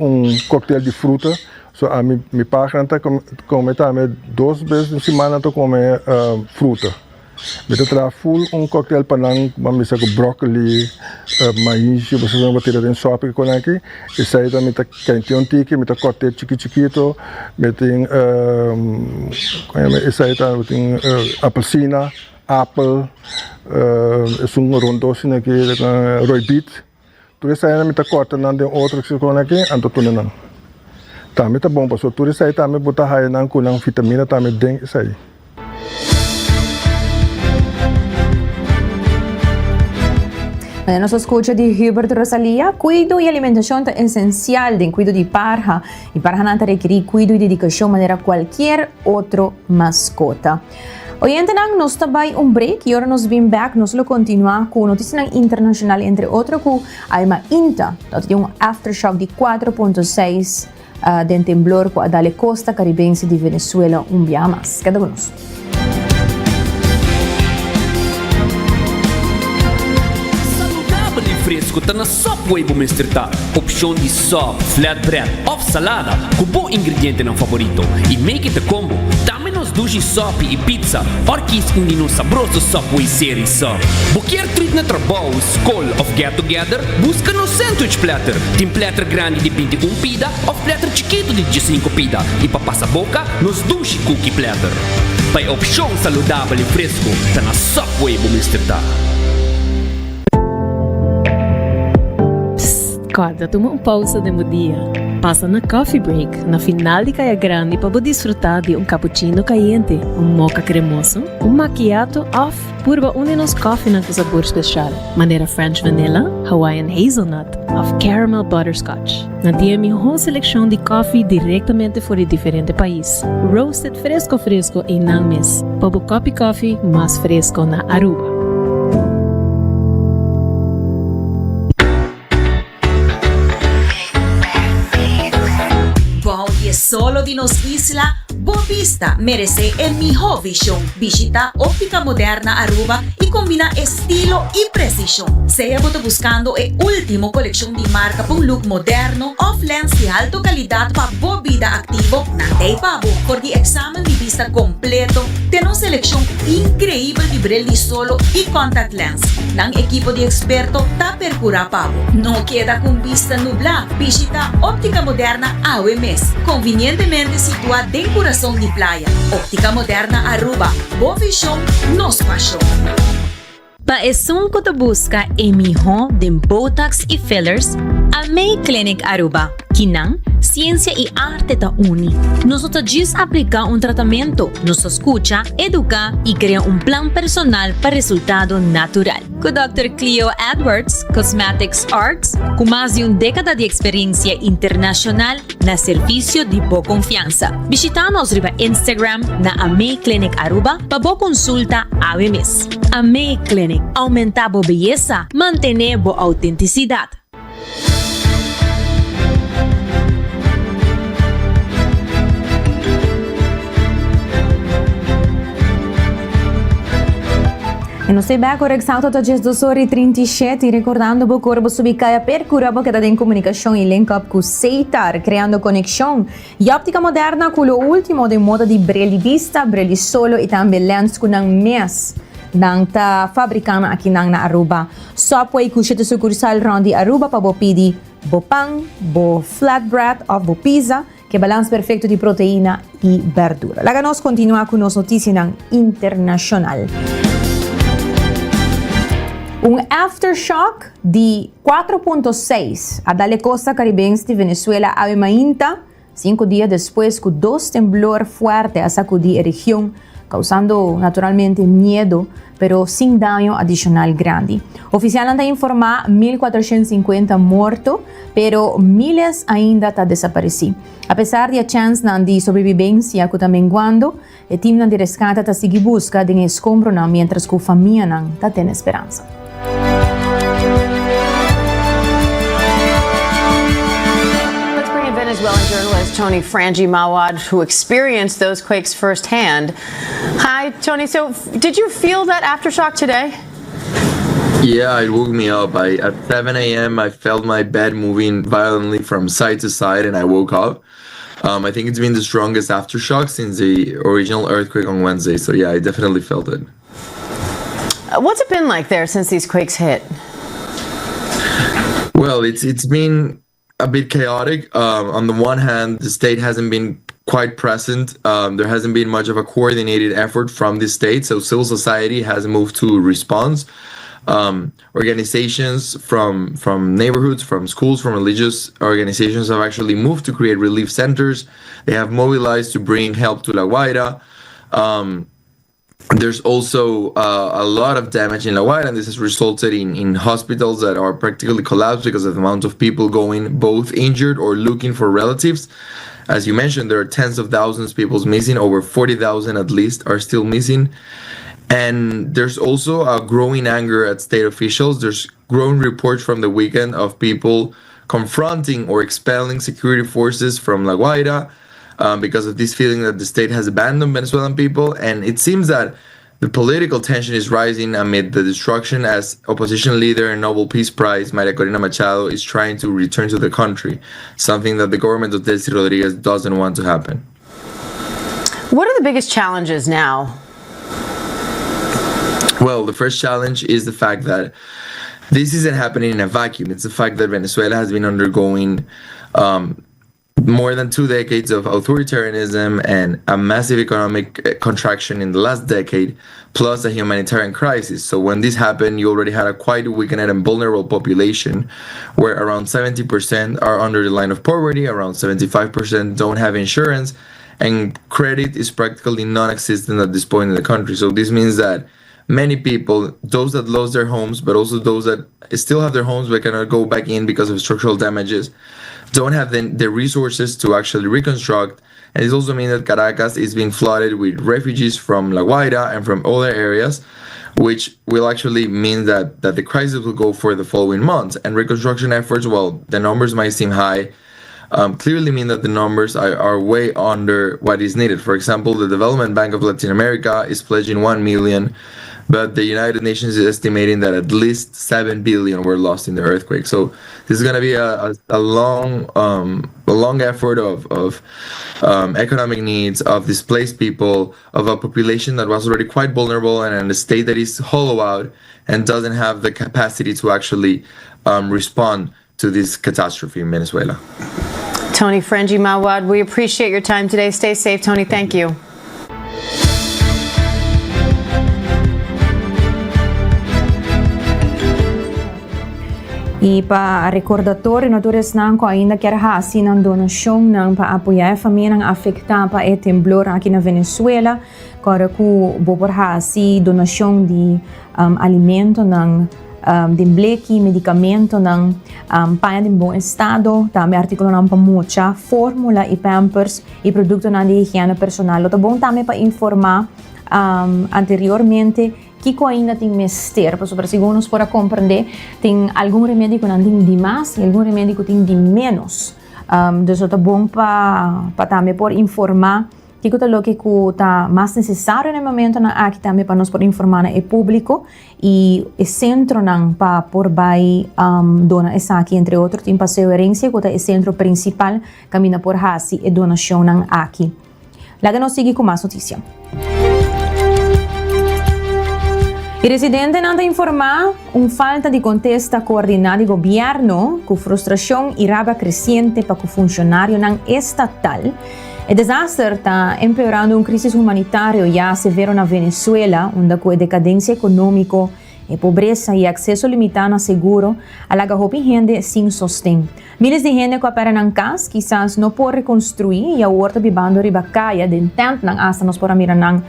coquetel de fruta. So a mi paga come também 2 vezes na semana to come fruta. Me tra full cocktail panang, vamos com brócoli, maíz, você não vai tirar em sopa com aqui. E sai também tá quentinho tiki, me tá corte chiquito, me tem e sai também apelsina, apple, rondosin aqui, roibit. Tudo isso aí me tá corta não tem outro que com aqui, anto tudo não. Também tá bom, pastor. Tudo isso aí também botar raio não com vitamina também tem isso aí. Nos escucha de Hubert Rosalia, cuido y alimentación es esencial de cuido de parja y parja no requiere cuido y dedicación de manera cualquier otro mascota. Hoy en día nos trae un break y ahora nos viene back, nos lo continúa con noticias internacionales, entre otros con Alma Inta, donde un aftershock de 4.6 de temblor a la costa caribense de Venezuela un día más. Queda con nosotros. fresco tá na Subway bumestritar. Opção de sub, flatbread of salada, com bom ingrediente não favorito. E make it a combo, também nos duji sop e pizza, orquis hindi no sabroso Subway series sub. Buquer treat na trabaho, school of get together, busca no sandwich platter. Tem platter grande de 21 pida, ou platter chiquito de 15 pida. E para passar boca, nos duji cookie platter. Para opção saludável e fresco, tá na Subway bumestritar. Acorda, toma pausa de dia. Passa na coffee break, na final de Caia Grande para desfrutar de cappuccino caliente, mocha cremoso, macchiato off, purba nos coffee na sabor especial. Maneira French vanilla, Hawaiian hazelnut, of caramel butterscotch. Na dia melhor seleção de coffee diretamente fora de diferente país. Roasted fresco e não mes. Para coffee mais fresco na Aruba. Solo de nos isla, Bovista merece el mejor visión. Visita óptica moderna Aruba y combina estilo y precisión. Sea buscando el último colección de marca para un look moderno, off lens de alta calidad para vida activo, nada pavo. Por el examen de vista completo, tenemos selección increíble de Brelli Solo y contact lens. Nang equipo de experto ta percura pavo. No queda con vista nubla. Visita óptica moderna AWMS. Convenientemente situada en corazón de playa. Óptica moderna Aruba. Boa visión, nos pasión. Paesung ko to busca emiho de Botox y fillers, Amei Clinic Aruba. Kinang, ciencia y arte ta uni. Nosotros just aplica un tratamiento, nos escucha, educa y crea un plan personal para resultado natural. Con Dr. Cleo Edwards, Cosmetics Arts, con más de una década de experiencia internacional na servicio de boa confianza. Visita-nos riba Instagram na Amei Clinic Aruba para boa consulta AWMS. Amei Clinic, aumentar boa beleza, manter boa autenticidade. E non sei bene correggiato da 12:37, ricordando che corbo subicaia per curabo che da in comunicazione in link up con Seitar, creando connessione. E ottica moderna con lo ultimo di moda di Brelli Vista, Brelli Solo e anche lens con un mes. Nang ta fabricana aqui nang na Aruba. Subway kushite sucursal rondi Aruba pa bo pidi bo pang, bo flatbread of bo pizza, che balance perfetto di proteína e verdura. La ganos continua con nos notizie nang internacional. Un aftershock di 4.6 a dalle costa caribense de Venezuela ave mainta 5 días después con 2 temblor fuerte a sacudir la región, causando naturalmente miedo, pero sin daño adicional grande. Oficial anda informar 1.450 muertos, pero miles ainda está desaparecidos. A pesar de la chance de sobrevivencia que está menguando, el team de rescate está sigue busca de escombro mientras que la familia está teniendo esperanza. Venezuelan journalist Tony Frangi Mawad, who experienced those quakes firsthand. Hi, Tony. So, did you feel that aftershock today? Yeah, it woke me up. At 7 a.m., I felt my bed moving violently from side to side, and I woke up. I think it's been the strongest aftershock since the original earthquake on Wednesday. So, yeah, I definitely felt it. What's it been like there since these quakes hit? Well, it's been a bit chaotic. On the one hand, the state hasn't been quite present. There hasn't been much of a coordinated effort from the state, so civil society has moved to response. Organizations from neighborhoods, from schools, from religious organizations have actually moved to create relief centers. They have mobilized to bring help to La Guaira. There's also a lot of damage in La Guaira, and this has resulted in hospitals that are practically collapsed because of the amount of people going both injured or looking for relatives. As you mentioned, there are tens of thousands of people missing. Over 40,000 at least are still missing. And there's also a growing anger at state officials. There's growing reports from the weekend of people confronting or expelling security forces from La Guaira, because of this feeling that the state has abandoned Venezuelan people. And it seems that The political tension is rising amid the destruction as opposition leader and Nobel Peace Prize Maria Corina Machado is trying to return to the country, something that the government of Delcy Rodriguez doesn't want to happen. What are the biggest challenges now? Well, the first challenge is the fact that this isn't happening in a vacuum. It's the fact that Venezuela has been undergoing more than 2 decades of authoritarianism and a massive economic contraction in the last decade, plus a humanitarian crisis. So when this happened, you already had a quite weakened and vulnerable population, where around 70% are under the line of poverty, around 75% don't have insurance, and credit is practically non-existent at this point in the country. So this means that many people, those that lost their homes, but also those that still have their homes but cannot go back in because of structural damages, don't have the resources to actually reconstruct. And it also means that Caracas is being flooded with refugees from La Guaira and from other areas, which will actually mean that the crisis will go for the following months. And reconstruction efforts, while the numbers might seem high, clearly mean that the numbers are way under what is needed. For example, the Development Bank of Latin America is pledging 1 million, but the United Nations is estimating that at least 7 billion were lost in the earthquake. So this is going to be a long effort of economic needs, of displaced people, of a population that was already quite vulnerable and in a state that is hollow out and doesn't have the capacity to actually respond to this catastrophe in Venezuela. Tony Frangi Mawad, we appreciate your time today. Stay safe, Tony. Thank you. Ipa-recordatório natures nangko ainda quer hasi ng donasyon ng paapoyar família ng afetada pa temblor aqui na Venezuela. Kora ku bopor hasi donasyon di alimento ng dimbleki, medicamento ng panha de bom estado, também artikulo ng pamucha, formula e pampers e produkto ng de higiene personal. Lo tabong também pa informar anteriormente Kiko ainda tem mester, para segundo nos para compreender, tem algum remédio que não tem de mais e algum remédio que tem de menos. Então, é bom para também por informar que o que está mais necessário no momento na aqui também para nós por informar no público e o centro não para por vai dona essa aqui entre outros tem passeio herência que é o centro principal caminha por hasi e donação não aqui. Lá nós seguimos com mais notícia. O residente não informar falta de contesta coordenada de governo com frustração e raiva crescente para o funcionário não estatal. O desastre está empeorando crise humanitária já severo na Venezuela, onde com a decadência econômica, a pobreza e acesso limitado a seguro, alaga hopi gente sem sostém. Milhares de gente que opera na casa, quizás não pode reconstruir e a horta bibando ribacaia, de tanto não hasta nos por mirar não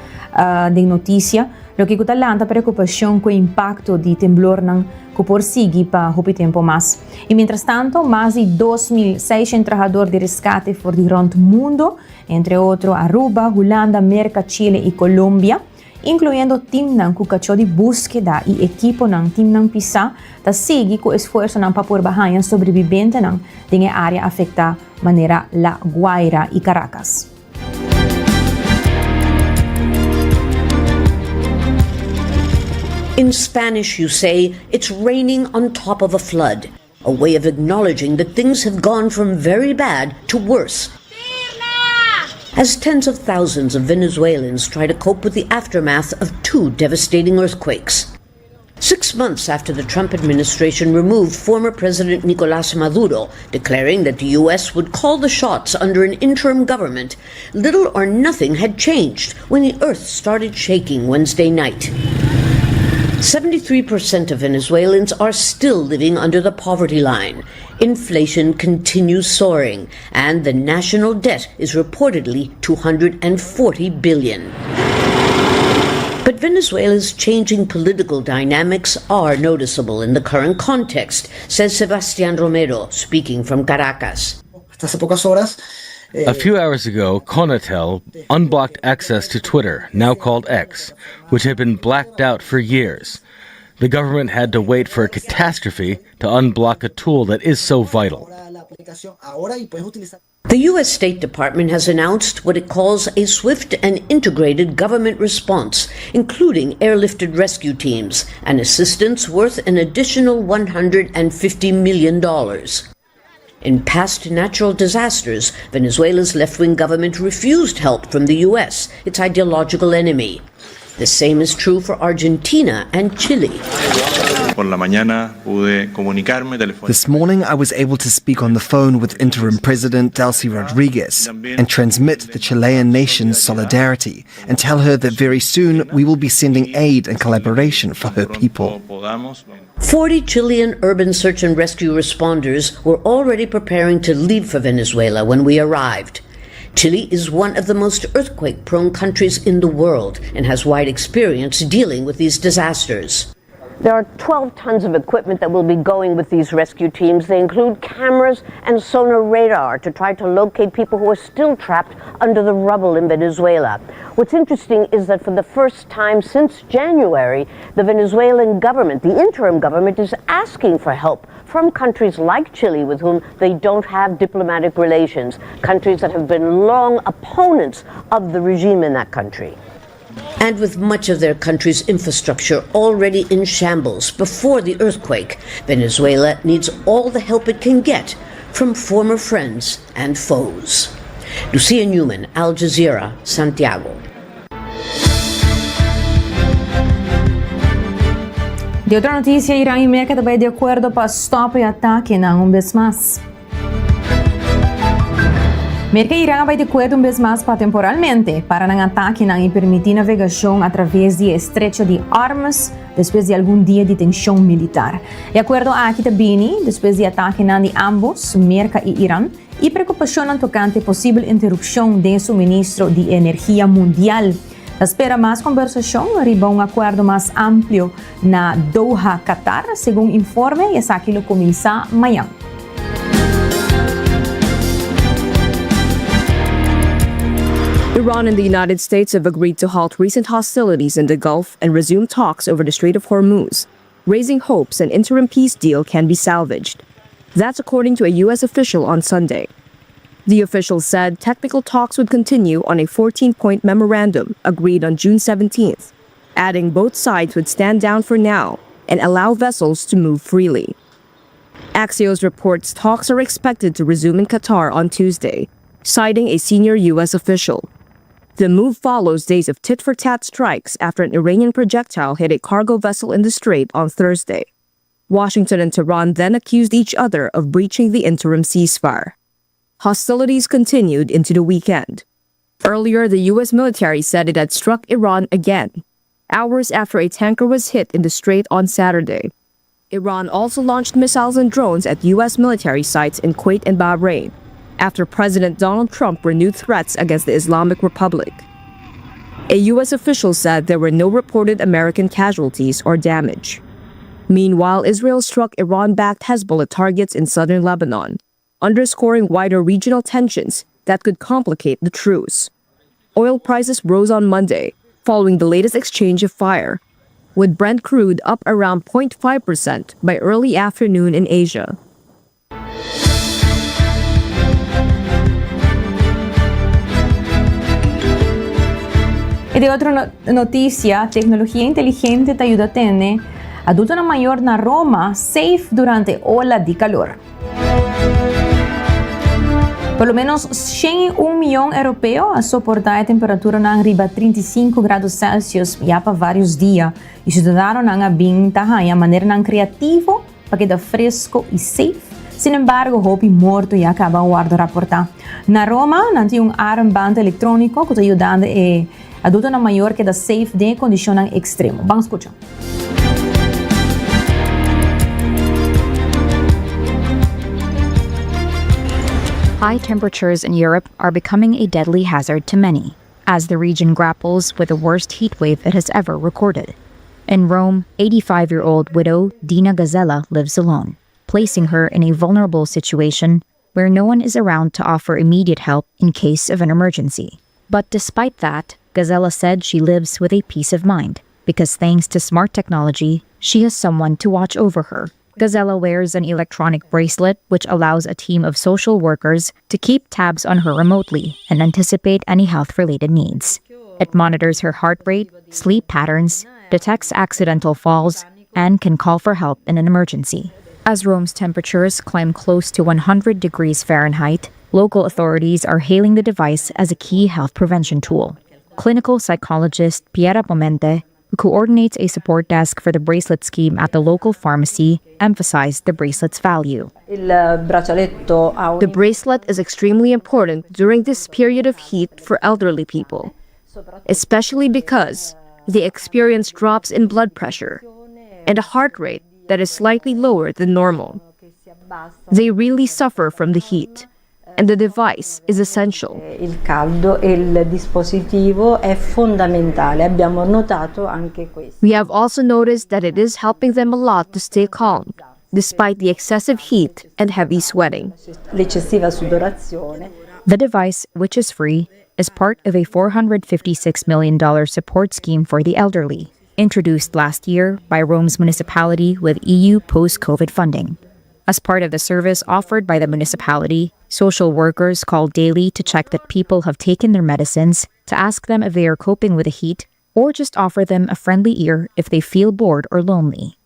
de notícia, lo que está lanta preocupação com o impacto de temblor não que por seguir para hopi tempo mais. E mientras tanto, mais de 2.600 trabalhadores de resgate por de rond mundo, entre outros Aruba, Holanda, América, Chile e Colômbia, incluindo tim ng kukatso de búsqueda e equipo ng tim ng PISA, ta sige ko esforço ng papurbahayan sobrevivente ng dinge área afectada manera La Guaira e Caracas. In Spanish, you say, it's raining on top of a flood, a way of acknowledging that things have gone from very bad to worse. As tens of thousands of Venezuelans try to cope with the aftermath of 2 devastating earthquakes. 6 months after the Trump administration removed former President Nicolás Maduro, declaring that the U.S. would call the shots under an interim government, little or nothing had changed when the earth started shaking Wednesday night. 73% of Venezuelans are still living under the poverty line. Inflation continues soaring, and the national debt is reportedly $240 billion. But Venezuela's changing political dynamics are noticeable in the current context, says Sebastián Romero, speaking from Caracas. A few hours ago, Conatel unblocked access to Twitter, now called X, which had been blacked out for years. The government had to wait for a catastrophe to unblock a tool that is so vital. The U.S. State Department has announced what it calls a swift and integrated government response, including airlifted rescue teams and assistance worth an additional $150 million. In past natural disasters, Venezuela's left-wing government refused help from the U.S., its ideological enemy. The same is true for Argentina and Chile. This morning, I was able to speak on the phone with interim President Delcy Rodriguez and transmit the Chilean nation's solidarity and tell her that very soon we will be sending aid and collaboration for her people. 40 Chilean urban search and rescue responders were already preparing to leave for Venezuela when we arrived. Chile is one of the most earthquake-prone countries in the world and has wide experience dealing with these disasters. There are 12 tons of equipment that will be going with these rescue teams. They include cameras and sonar radar to try to locate people who are still trapped under the rubble in Venezuela. What's interesting is that for the first time since January, the Venezuelan government, the interim government, is asking for help from countries like Chile with whom they don't have diplomatic relations, countries that have been long opponents of the regime in that country. And with much of their country's infrastructure already in shambles before the earthquake, Venezuela needs all the help it can get from former friends and foes. Lucia Newman, Al Jazeera, Santiago. De otra noticia, Irán y América também de acordo para stop e ataque não vez mais. América e Irã vai de acordo vez mais para temporalmente para não ataque não e permitir navegação através do estrecho de Hormuz depois de algum dia de tensão militar. De acordo a aqui também, depois de ataque não de ambos, América e Irã, e preocupação tocante possível interrupção de suministro de energia mundial. Espera mais conversação, arriba acordo mais amplo na Doha, Qatar, segundo informe, e essa aquilo começa amanhã. Iran and the United States have agreed to halt recent hostilities in the Gulf and resume talks over the Strait of Hormuz, raising hopes an interim peace deal can be salvaged. That's according to a U.S. official on Sunday. The official said technical talks would continue on a 14-point memorandum agreed on June 17th, adding both sides would stand down for now and allow vessels to move freely. Axios reports talks are expected to resume in Qatar on Tuesday, citing a senior U.S. official. The move follows days of tit-for-tat strikes after an Iranian projectile hit a cargo vessel in the strait on Thursday. Washington and Tehran then accused each other of breaching the interim ceasefire. Hostilities continued into the weekend. Earlier, the U.S. military said it had struck Iran again, hours after a tanker was hit in the strait on Saturday. Iran also launched missiles and drones at U.S. military sites in Kuwait and Bahrain, after President Donald Trump renewed threats against the Islamic Republic. A U.S. official said there were no reported American casualties or damage. Meanwhile, Israel struck Iran-backed Hezbollah targets in southern Lebanon, underscoring wider regional tensions that could complicate the truce. Oil prices rose on Monday, following the latest exchange of fire, with Brent crude up around 0.5% by early afternoon in Asia. Y de otra noticia, tecnología inteligente te ayuda a tener adulto na mayor na Roma safe durante ola de calor. Por lo menos 101 milhões europeus a suportar a temperatura na arriba 35 graus Celsius já para vários dias. E cidadãos não bem a maneira não criativo para que dá fresco e safe. Sin embargo, hopi morto e acaba o guardo raportar. Na Roma, não tem armband eletrônico que está ajudando a adulto na maior que dá safe de condição extremo. Vamos escutar. High temperatures in Europe are becoming a deadly hazard to many, as the region grapples with the worst heat wave it has ever recorded. In Rome, 85-year-old widow Dina Gazzella lives alone, placing her in a vulnerable situation where no one is around to offer immediate help in case of an emergency. But despite that, Gazzella said she lives with a peace of mind, because thanks to smart technology, she has someone to watch over her, Gazella wears an electronic bracelet which allows a team of social workers to keep tabs on her remotely and anticipate any health-related needs. It monitors her heart rate, sleep patterns, detects accidental falls, and can call for help in an emergency. As Rome's temperatures climb close to 100 degrees Fahrenheit, local authorities are hailing the device as a key health prevention tool. Clinical psychologist Piera Pomente, who coordinates a support desk for the bracelet scheme at the local pharmacy, emphasized the bracelet's value. The bracelet is extremely important during this period of heat for elderly people, especially because they experience drops in blood pressure and a heart rate that is slightly lower than normal. They really suffer from the heat, and the device is essential. Il caldo e il dispositivo è fondamentale, abbiamo notato anche questo. We have also noticed that it is helping them a lot to stay calm, despite the excessive heat and heavy sweating. L'eccessiva sudorazione. The device, which is free, is part of a $456 million support scheme for the elderly, introduced last year by Rome's municipality with EU post-COVID funding. As part of the service offered by the municipality, social workers call daily to check that people have taken their medicines, to ask them if they are coping with the heat, or just offer them a friendly ear if they feel bored or lonely.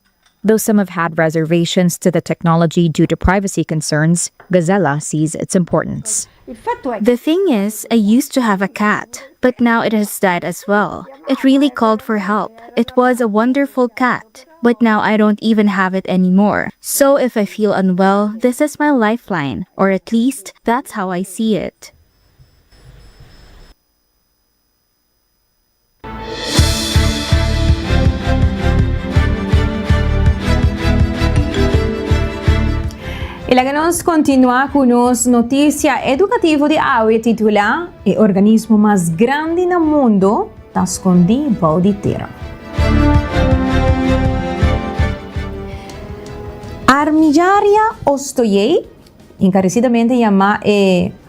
Though some have had reservations to the technology due to privacy concerns, Gazella sees its importance. The thing is, I used to have a cat, but now it has died as well. It really called for help. It was a wonderful cat, but now I don't even have it anymore. So if I feel unwell, this is my lifeline, or at least that's how I see it. E la nos continua com nos notícia educativa de AUE titula E organismo mais grande no mundo tá escondido de terra. Armillaria ostoiei, encarecidamente chamada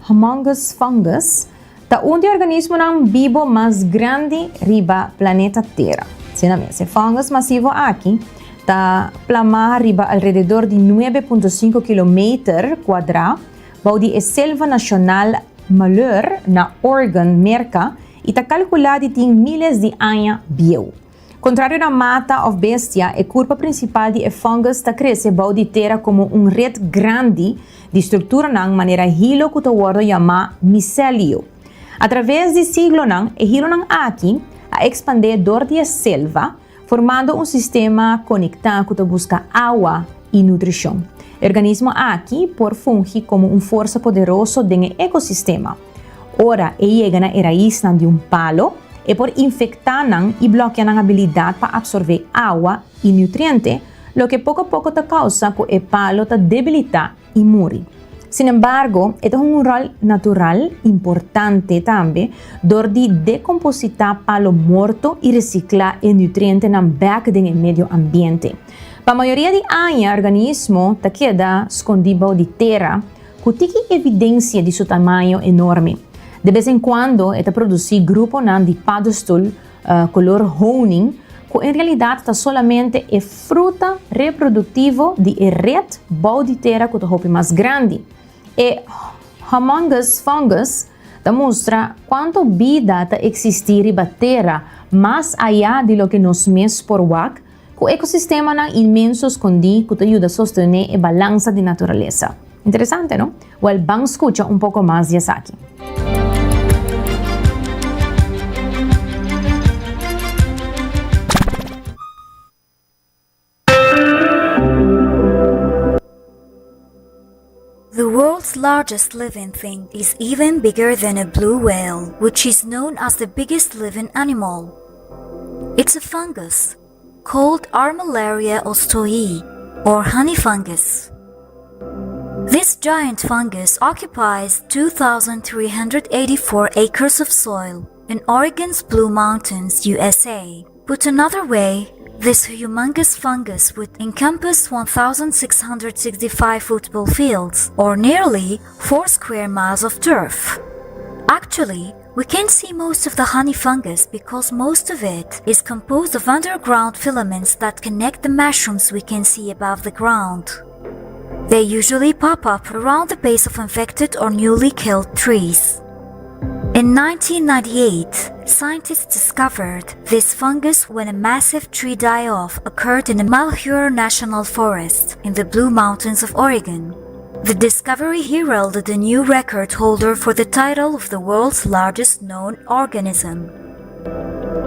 Humongous fungus, tá de organismo não vivo mais grande riba planeta Terra. Esse fungus massivo aqui tá plama riba alrededor de 9.5 km quadrado, baudi selva nacional Malheur na Oregon, Merca, e tá calculado tem milhares de anos bio. Contrário na mata ou bestia, a curva principal de fungus tá cresce baudi terra como rede grande de estrutura na maneira hilo que tá word chama micélio. Através de siglo nang, hilo nang aqui a expandir dor de selva, formando sistema conectado que busca água e nutrição. O organismo aqui por funge como força poderosa do ecossistema. Ora, chega na raiz de palo e por infectar e bloquear a habilidade para absorver água e nutriente, lo que pouco a pouco causa que o palo debilita e morre. Sin embargo, este es rol natural importante también, de decompositar palo morto y reciclar el nutriente back en el medio ambiente. Para la mayoría de años, el organismo queda escondido de tierra, que tiene evidencia de su tamaño enorme. De vez en cuando, produce grupos de pedestal color honing, que en realidad está solamente el fruta reproductivo de la red de tierra que es más grande. E Humongous fungus mostra quanto vida existe riba terra, mais allá de lo que nos mes por wak, que o ecossistema imenso escondido que ajuda a sostener a balança de natureza. Interessante, não? Well, vamos escuchar pouco mais de aqui. The world's largest living thing is even bigger than a blue whale, which is known as the biggest living animal. It's a fungus called Armillaria ostoi, or honey fungus. This giant fungus occupies 2,384 acres of soil in Oregon's Blue Mountains, USA. Put another way, this humongous fungus would encompass 1,665 football fields, or nearly 4 square miles of turf. Actually, Actually, we can see most of the honey fungus because most of it is composed of underground filaments that connect the mushrooms we can see above the ground. They usually pop up around the base of infected or newly killed trees. In 1998, scientists discovered this fungus when a massive tree die-off occurred in the Malheur National Forest in the Blue Mountains of Oregon. The discovery heralded a new record holder for the title of the world's largest known organism.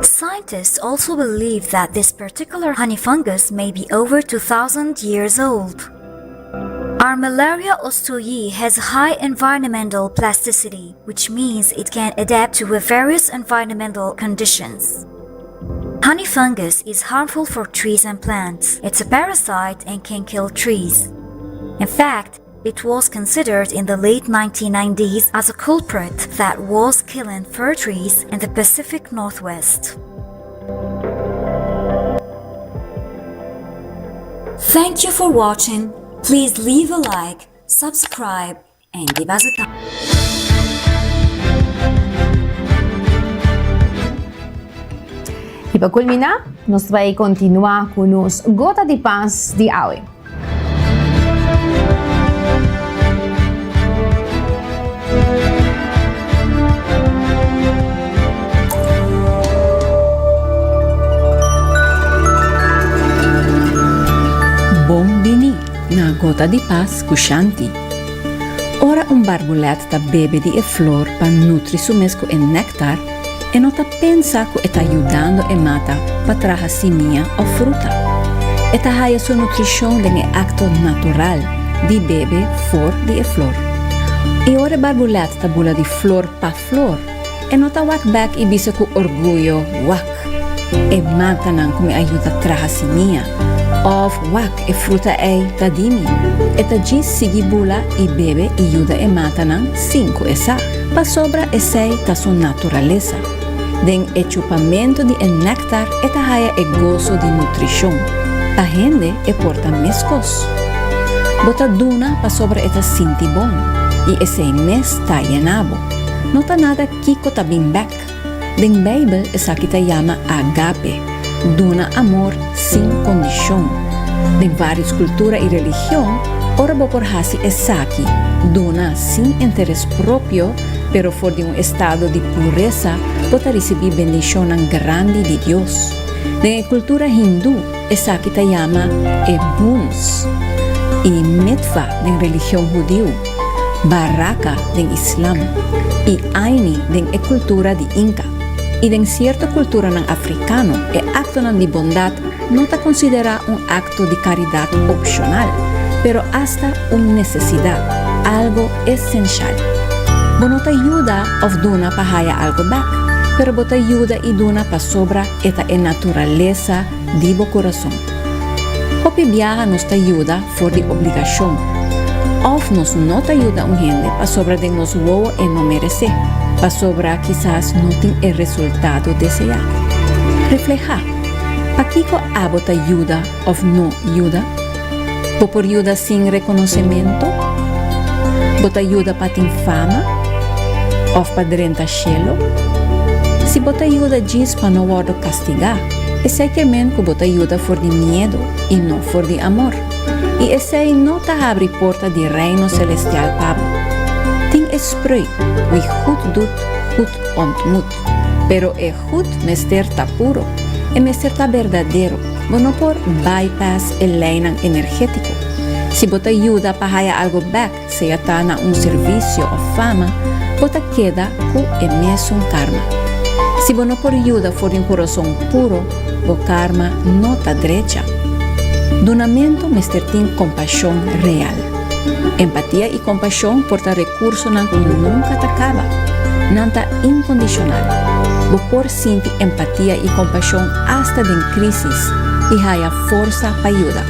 Scientists also believe that this particular honey fungus may be over 2,000 years old. Armillaria ostoyi has high environmental plasticity, which means it can adapt to various environmental conditions. Honey fungus is harmful for trees and plants. It's a parasite and can kill trees. In fact, it was considered in the late 1990s as a culprit that was killing fir trees in the Pacific Northwest. Thank you for watching. Please leave a like, subscribe, and give us a thumbs up. Y para culminar, nos vai continuar com os Gota de Paz de hoje. Bom bini na Gota de Paz com Shanti. Ora barbulet ta bebe di flor pa nutri su mesco e néctar e nota pensa que está ajudando e mata pa traha simia o fruta. Eta haya su nutrición de acto natural di bebe for di flor. E ora barbulet ta bula di flor pa flor e nota wak back i bisa ku orgullo wak. E mata nan come aiuta traha simia. Of wak e fruta ei tadimi. Eta gis sigi bula i bebe i juda e mata nan 5 esa. Pa sobra e 6 ta su naturaleza. Den e chupamento di néctar eta haya e gozo di nutrición. Pa hende e porta mescos. Bota duna pa sobra eta sinti bon. I e 6 mes ta yenabo. Nota nada kiko ta bimbek. Den Bible esa kita llama agape. Duna amor sin condición. De varias culturas y religión, ora por hasi esaki, duna sin interés propio, pero for de un estado de pureza, bota recibir bendición grande de Dios. De cultura hindú, esaki te llama ebuns, y mitva de religión judío, baraka de Islam, y aini de cultura de Inca. Y en cierta cultura africano, el acto de bondad no te considera un acto de caridad opcional, pero hasta una necesidad, algo esencial. Bueno te ayuda of duna pa haya algo back, pero te ayuda y duna pa sobra esta naturaleza divo corazón. Hopi viaja nos te ayuda for de obligación, of nos no te ayuda un gente pa sobra de nos wowo e no merece. Pa sobra quizás no tiene el resultado deseado. Refleja, pa kiko abo te ayuda o no ayuda? ¿O por ayuda sin reconocimiento? ¿O te ayuda pa tin fama? ¿O pa drenta cielo? Si bota ayuda gis pa no wado castigar, ese que men que bota ayuda for de miedo y no for de amor. Y ese no te abre porta de reino celestial pabo. Ting esprui, wie goed doet, goed ontmoet. Pero e goed mester ta puro, e mester ta verdadero, bueno por bypass el lijnen energético. Si bota ayuda pa haya algo back, sea tana un servicio o fama, bota queda ku e mesun karma. Si bono por ayuda for un corazón puro, bo karma no ta derecha. Donamento mester tin compasión real. Empatía y compasión porta recurso que nunca te acaba, nanta incondicional. Vos por sentir empatía y compasión hasta en crisis y haya fuerza para ayudar.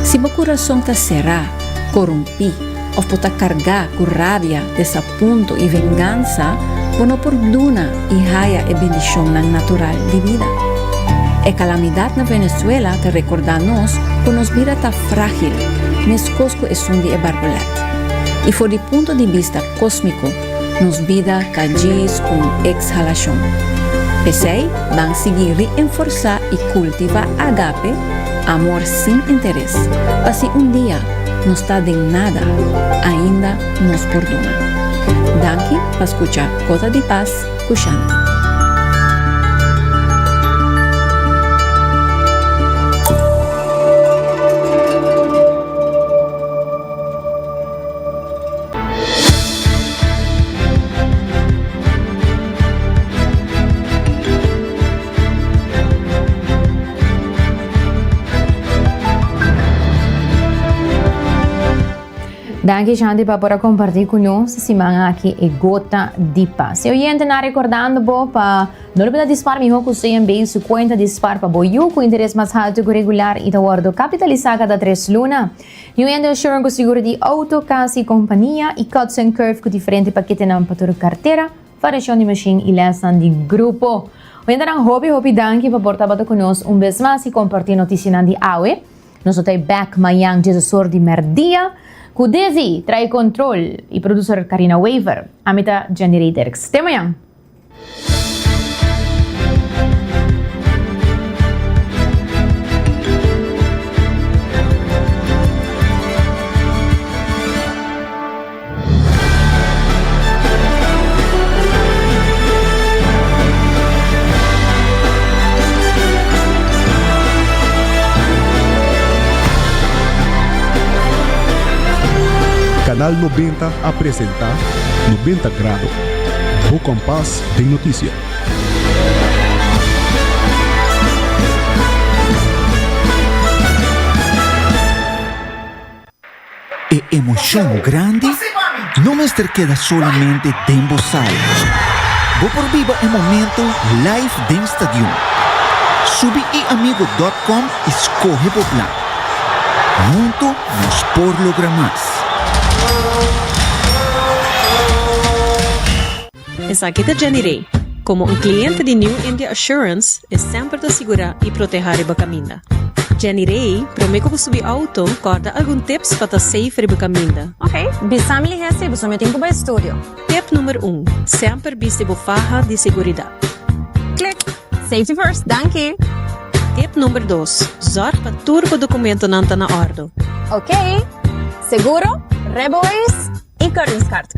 Si vos corazón te será, corrompi, o pota cargar con rabia, desapunto y venganza, bueno por duna y haya e bendición natural de vida. E calamidad na Venezuela te recordanos que nos vida está frágil, mescosco es un de barbolet. Y por el punto de vista cósmico, nos vida cagis con exhalación. Pesei van seguir reenforzar y cultivar agape, amor sin interés, para si un día no está de nada, ainda nos perdona. Danke para escuchar Gota de Paz, Kushanti. Danke, Shanti, para compartilhar conosco esse manhã aqui é Gota de Paz. Eu ia entrar recordando para não olvidar dispar melhor que o CMB su conta dispar para boiu com interesse mais alto que regular e da ordem capitalizar cada 3 luna. Eu ainda assure que seguro de auto, casa e companhia e cuts and curve com diferente paquete na para carteira, variação de machine e lesson de grupo. Eu ainda hobby danke para portar para conosco vez mais e compartilhar notícias de AUE. Nós estamos back amanhã de assessor de merdia. Com Desi, trai control e produtor Karina Waver, a meta Generators. Até amanhã! Canal 90 apresenta 90 Grados, o compás de notícia. Emoción grande no me queda solamente dentro sala. Vou por viva el momento live dentro estadio. Subi e amigo.com escoge o plan. Muito nos por lograr mais. Es aqui da Jenny Ray. Como um cliente de New India Assurance, é sempre de segurar e proteger a caminho. Jenny Ray, promete que subir auto, corda algum tips para safe a caminho. Ok, bisami recebo, só me tempo para estúdio. Tip número 1, sempre viste a faja de segurança. Click, safety first, danke. Tip número 2, zorg para turbo documento não está na ordem. Ok, seguro, rebois e carrinskart.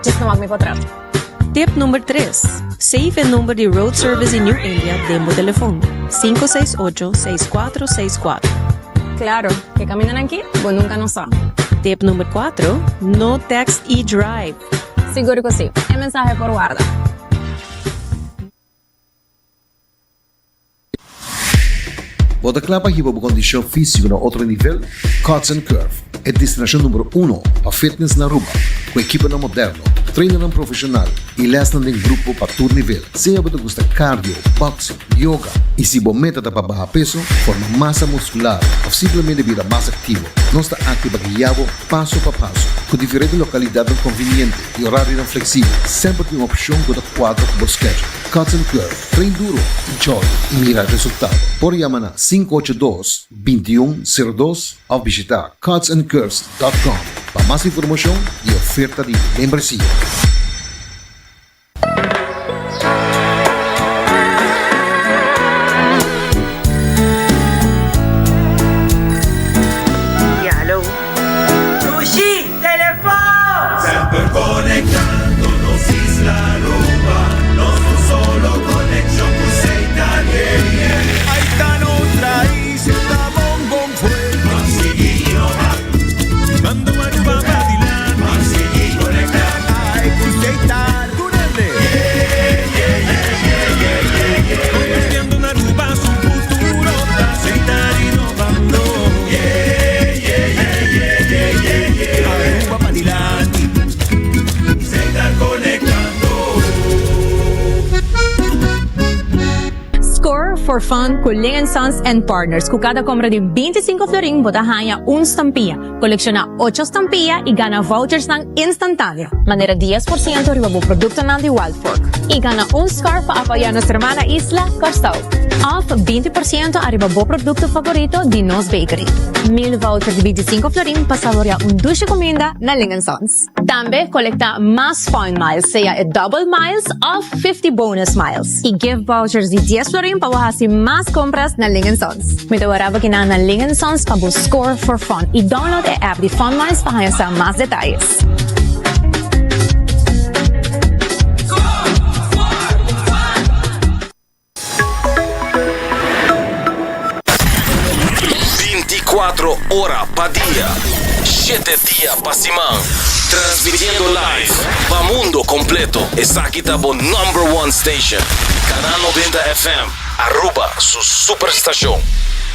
Just não me para Tip número 3. Save o número de Road Service em New India dentro do telefone. 568-6464. Claro, que caminham aqui, bom nunca não sabe. Tip número 4. No text e drive. Seguro que sim. É mensagem por guarda. Bota clapa que para condição física no outro nível, Cuts and Curve é destinação número 1 para fitness na Aruba, com equipa moderno, treino profissional e lesson em grupo para todo nível. Seja você gosta cardio, boxing, yoga e se você meta para baixar peso, formar massa muscular ou simplesmente vida mais ativo, nós está aqui para guiá-lo passo a passo, com diferentes localidades convenientes e horário flexível. Sempre tem uma opção que dá quadro para o schedule. Cuts and Curve, treino duro, enjoy e mira resultado. Por chamar 582-2102 ou visitar cutsandcurves.com para mais informação e oferta de membresia. Alô? Sushi, telefone! Sempre conectándonos Isla Aruba, no solo conexión con Seitagere. Ahí está otra isla Bongon fue. Masiguino va, mando Aruba Badilán. Masiguino conectar, ay, Seitagere. Convirtiendo en Aruba su futuro, Seitagere innovando. Aruba Badilán, Seitagere conectando. Score for fun com Ling & Sons and Partners. Com cada compra de 25 florin, você ganha estampilla. Colecciona 8 estampillas e ganha vouchers ng instantâneo. Maneira 10% riba o produto ng de Wildfork. y gana un scarf para apoyar a nuestra hermana Isla Costau. Off 20% arriba bo producto favorito di Nos Bakery. 1000 voucher de 25 florin para saborear un dulce comida na Ling & Sons. También colecta más Fun Miles, sea double miles off 50 bonus miles. Y give vouchers de 10 florin para hacer más compras na Ling & Sons. Me dewaraba que na Ling & Sons para score for fun y download the app de Fun Miles para conocer más detalles. Hora pa día, 7 días pa semana, transmitiendo live pa mundo completo. Esa aquí está por #1 station, Canal 90 FM, Aruba, su superestación.